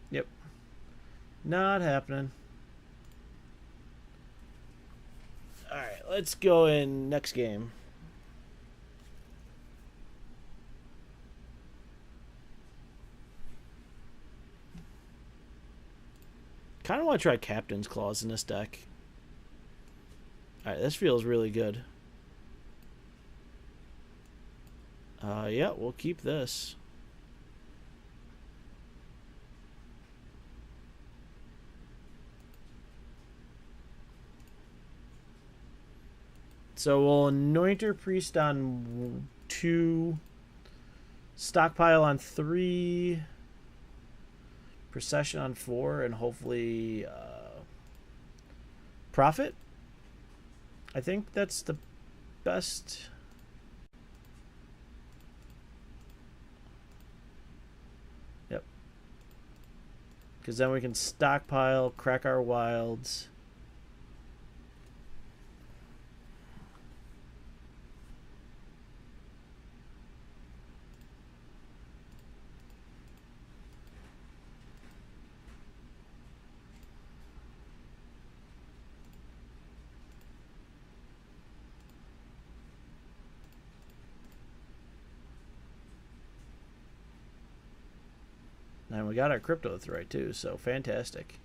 Yep. Not happening. Alright, let's go in next game. Kind of want to try Captain's Claws in this deck. Alright, this feels really good. Yeah, we'll keep this. So we'll Anointer Priest on 2, Stockpile on 3, Procession on 4, and hopefully Profit. I think that's the best. Yep. Because then we can stockpile, crack our wilds. And we got our crypto right too, so fantastic.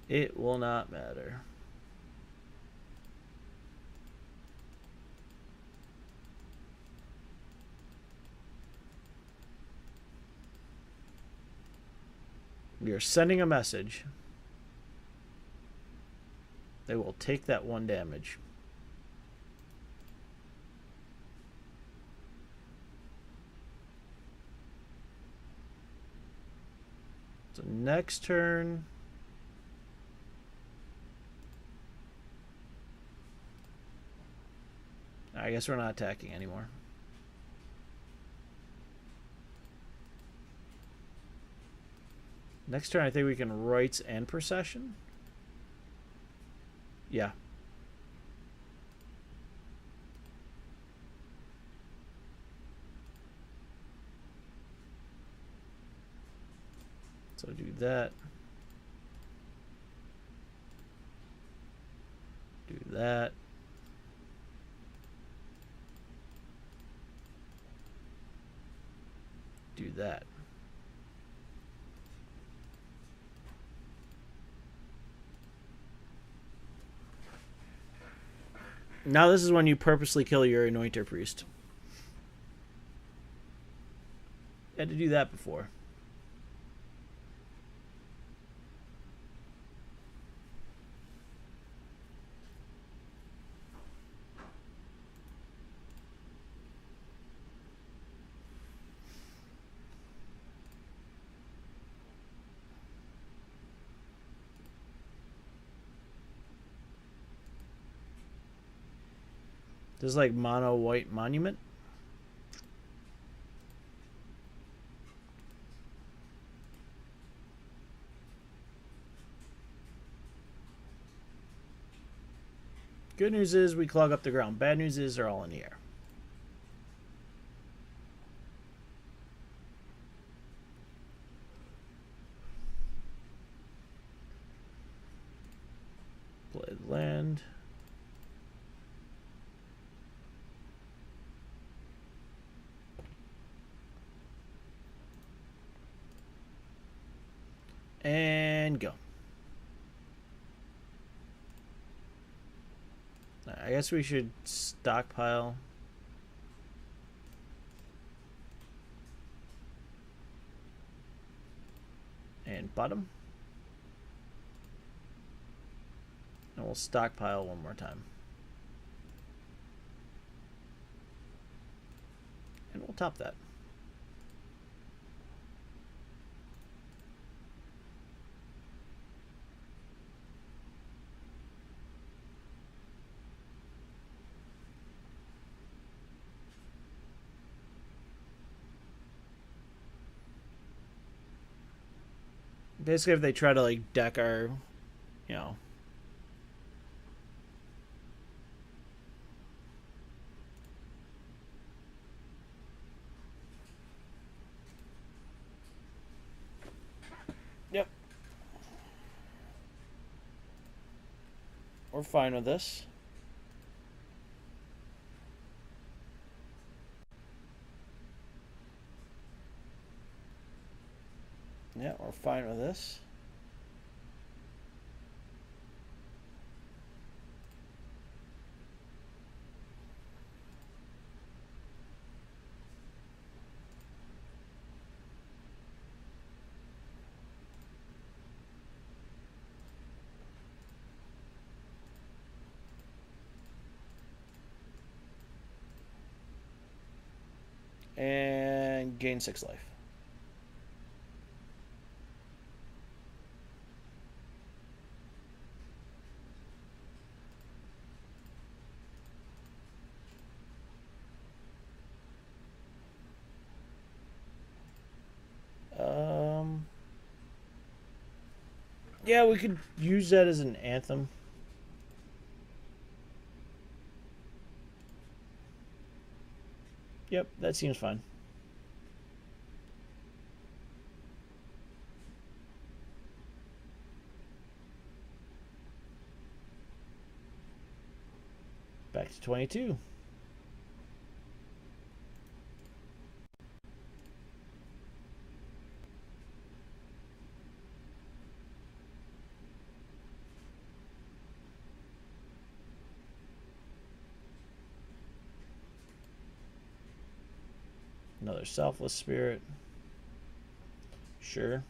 It will not matter. We are sending a message. They will take that 1 damage. So next turn, I guess we're not attacking anymore. Next turn, I think we can rites and procession. Yeah. So do that. Do that. Do that. Now this is when you purposely kill your Anointer Priest. You had to do that before. This is like mono white monument. Good news is we clog up the ground. Bad news is they're all in the air. Play the land. And go. I guess we should stockpile. And bottom. And we'll stockpile one more time. And we'll top that. Basically, if they try to like deck our, you know, yep, we're fine with this. Yeah, we're fine with this. And gain 6 life. Yeah, we could use that as an anthem. Yep, that seems fine. Back to 22. Another selfless spirit. Sure.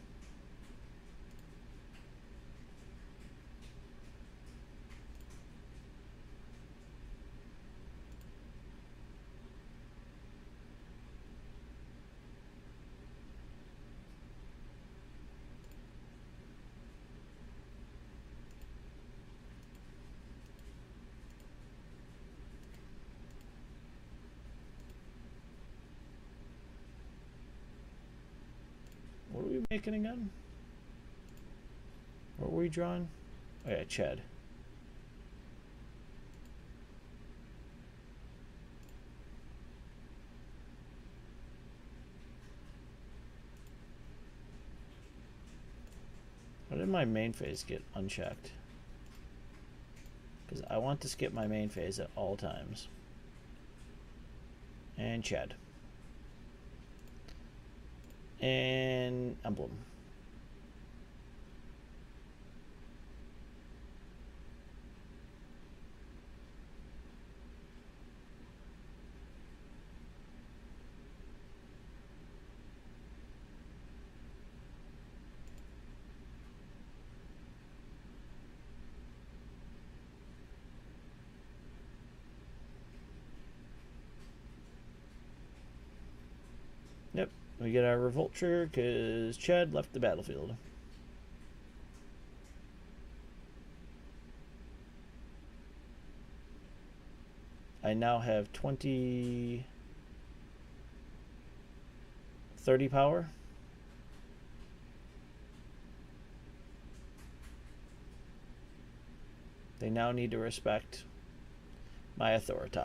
What are we making again? What were we drawing? Oh yeah, Chad. Why did my main phase get unchecked? Because I want to skip my main phase at all times. And Chad. And emblem. Yep, we get our revolt trigger because Chad left the battlefield. I now have 30 power. They now need to respect my authority.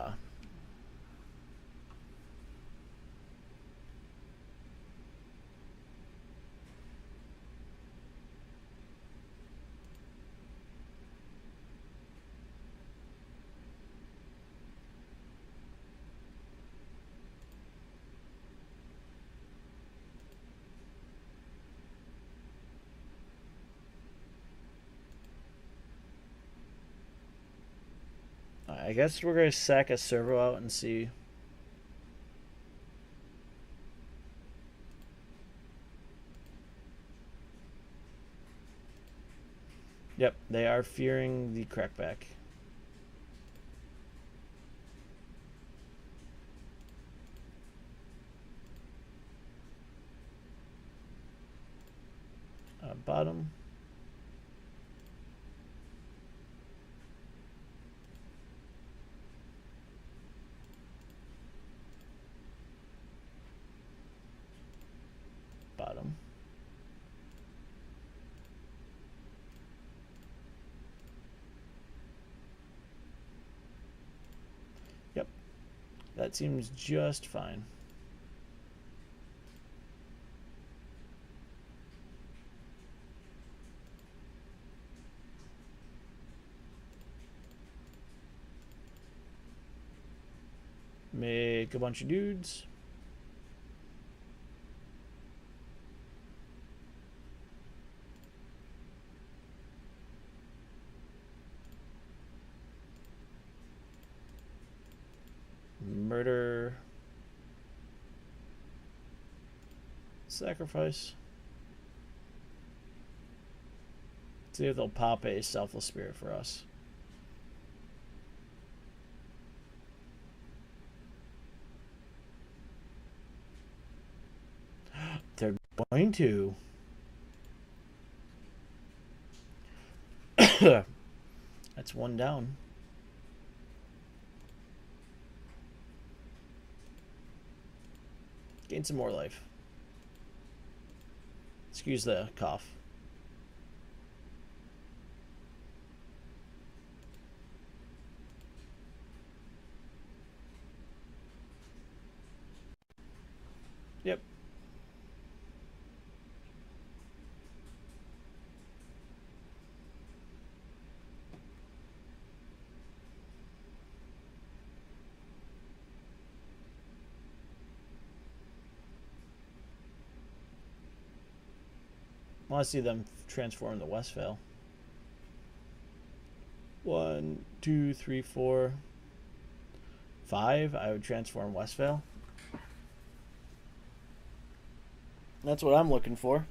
I guess we're going to sack a servo out and see. Yep, they are fearing the crackback. Bottom. Bottom. Yep, that seems just fine. Make a bunch of dudes. Murder. Sacrifice. See if they'll pop a selfless spirit for us. Point two. That's one down. Gain some more life. Excuse the cough. Yep. I want to see them transform the Westvale. 1, 2, 3, 4, 5. I would transform Westvale. That's what I'm looking for.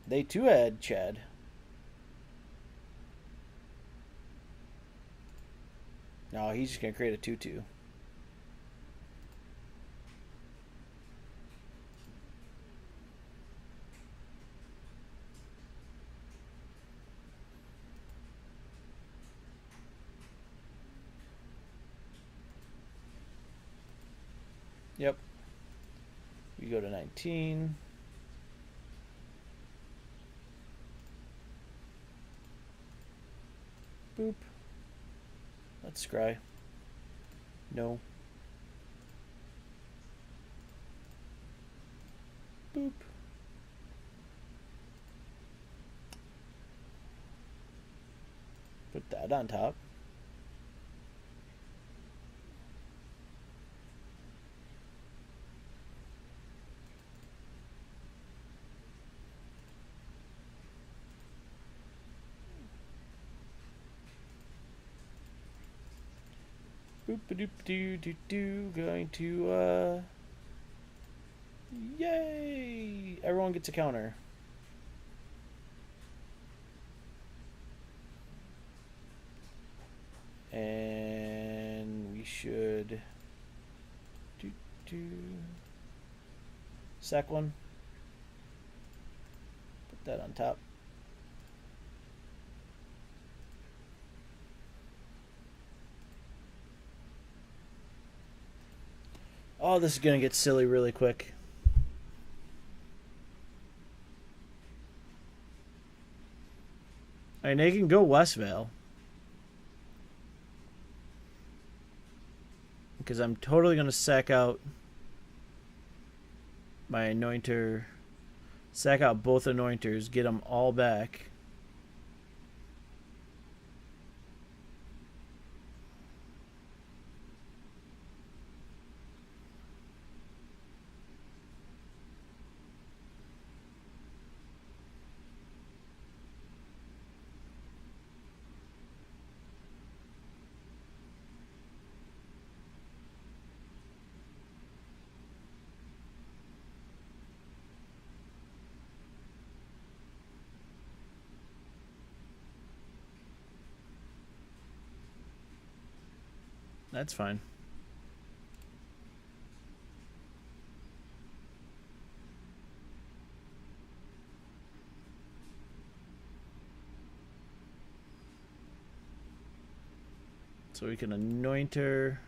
They too had Chad. No, he's just going to create a 2-2. Yep. We go to 19. Boop. Let's scry. No. Boop. Put that on top. Boop-a-doop-doo-doo-doo. Going to, yay! Everyone gets a counter. And we should sack one. Put that on top. Oh, this is gonna get silly really quick. I mean, they can go Westvale. Because I'm totally going to sack out my Anointer. Sack out both Anointers. Get them all back. That's fine. So we can anoint her.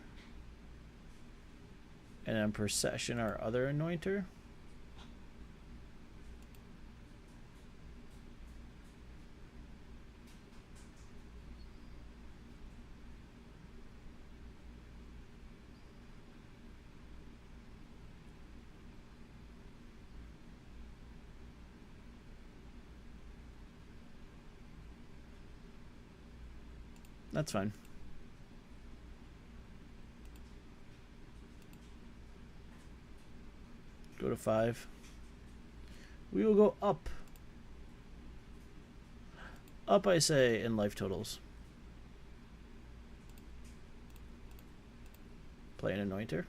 And then procession our other anointer. That's fine. Go to 5. We will go up. Up, I say, in life totals. Play an anointer.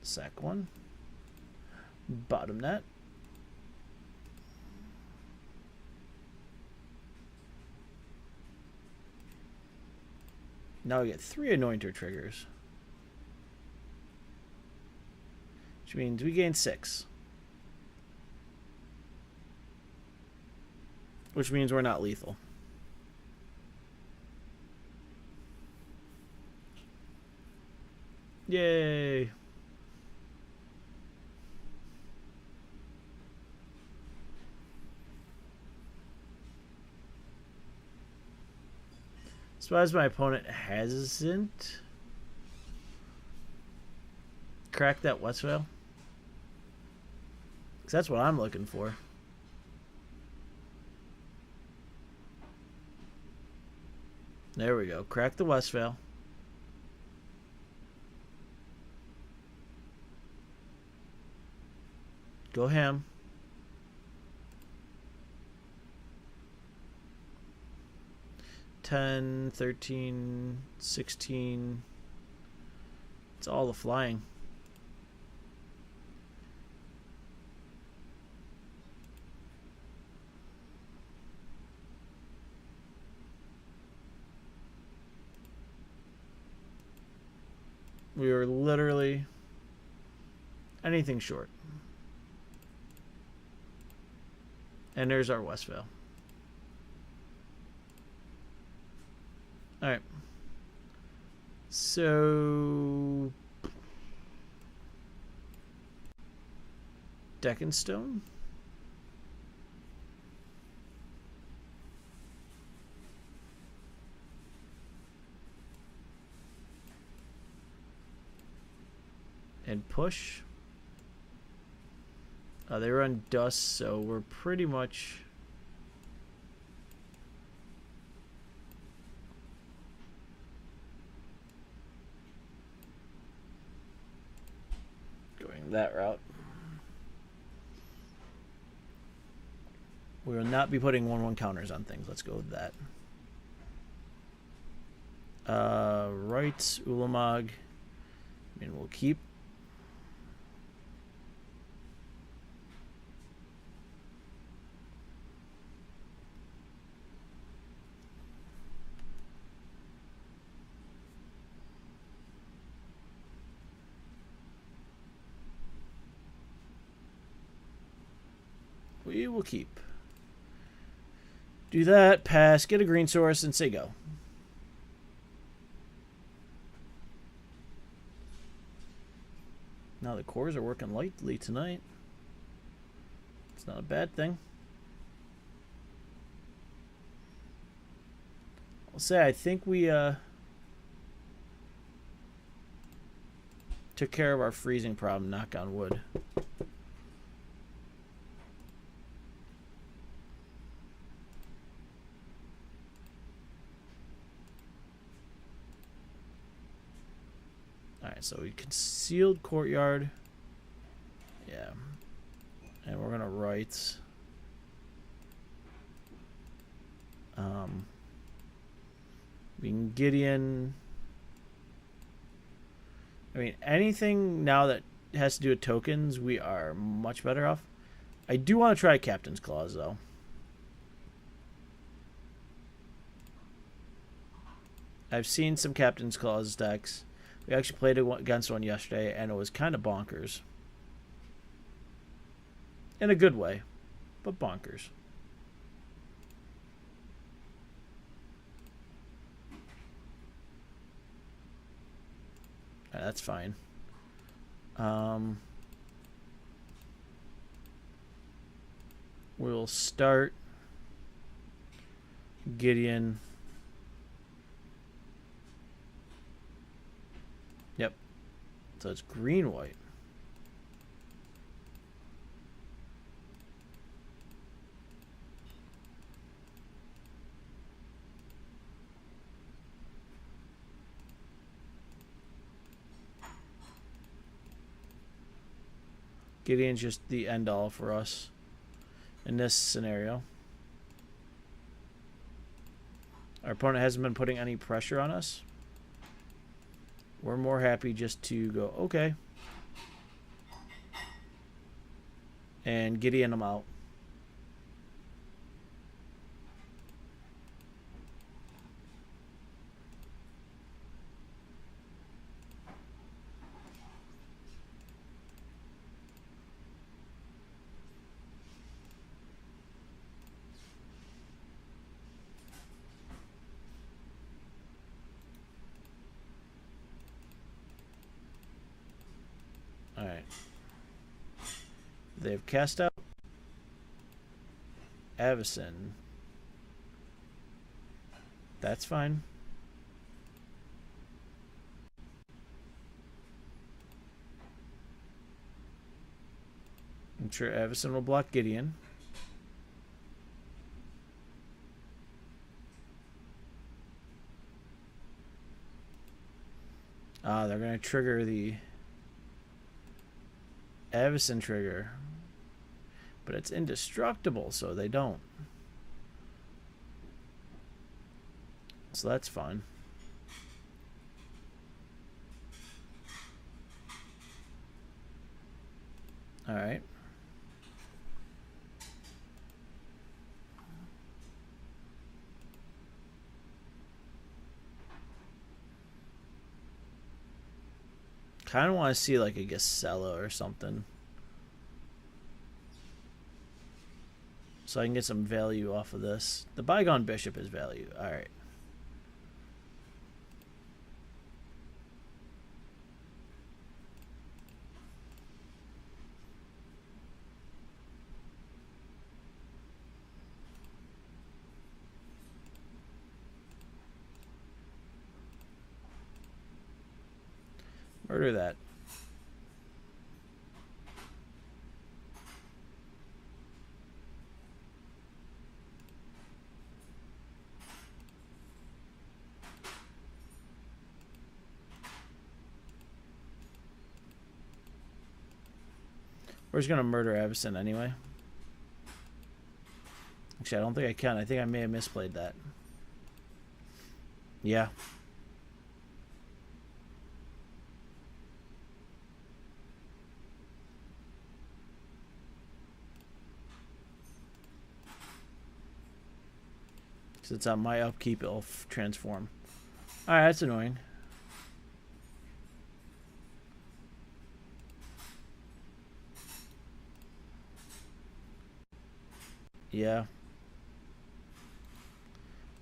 Sack one. Bottom net. Now we get 3 anointer triggers. Which means we gain 6. Which means we're not lethal. Yay! Surprised my opponent hasn't cracked that West Whale. Because that's what I'm looking for. There we go. Crack the West Vale. Go ham. $10, $13, $16. It's all the flying. We were literally anything short. And there's our West Vale. Alright. So Deck and Stone. And push. They run dust, so we're pretty much going that route. We will not be putting 1/1 counters on things. Let's go with that. Rites, Ulamog. I mean, we'll keep. We will keep. Do that, pass, get a green source, and say go. Now the cores are working lightly tonight. It's not a bad thing. I'll say I think we took care of our freezing problem, knock on wood. Alright, so we concealed courtyard. Yeah. And we're gonna write we can Gideon. I mean, anything now that has to do with tokens, we are much better off. I do want to try Captain's Clause, though. I've seen some Captain's Clause decks. We actually played against one yesterday, and it was kind of bonkers. In a good way, but bonkers. That's fine. We'll start Gideon. Yep. So it's green-white. Gideon's just the end-all for us in this scenario. Our opponent hasn't been putting any pressure on us. We're more happy just to go, okay. and Gideon them out. Alright. They've cast out Abzan. That's fine. I'm sure Abzan will block Gideon. They're going to trigger the Abzan trigger. But it's indestructible, so they don't. So that's fine. Alright. Kind of want to see like a Gisela or something. So I can get some value off of this. The Bygone Bishop is value. Alright. Murder that. We're just going to murder Abzan anyway. Actually, I don't think I can. I think I may have misplayed that. Yeah. Because it's on my upkeep, it'll transform. Alright, that's annoying. Yeah.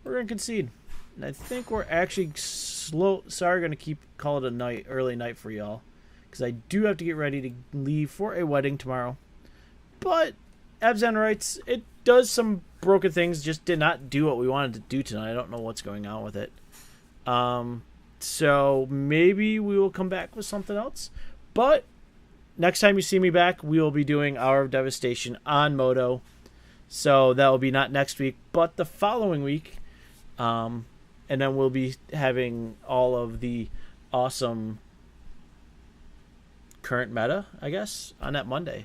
We're going to concede. And I think we're actually sorry, going to call it a early night for y'all. Because I do have to get ready to leave for a wedding tomorrow. But Abzan writes, it does some broken things, just did not do what we wanted to do tonight. I don't know what's going on with it. So maybe we will come back with something else. But next time you see me back, we will be doing Hour of Devastation on Moto. So that will be not next week, but the following week. And then we'll be having all of the awesome current meta, I guess, on that Monday.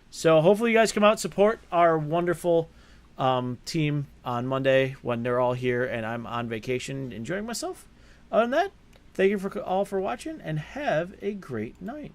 So hopefully you guys come out, support our wonderful team on Monday when they're all here and I'm on vacation enjoying myself. Other than that, thank you all for watching and have a great night.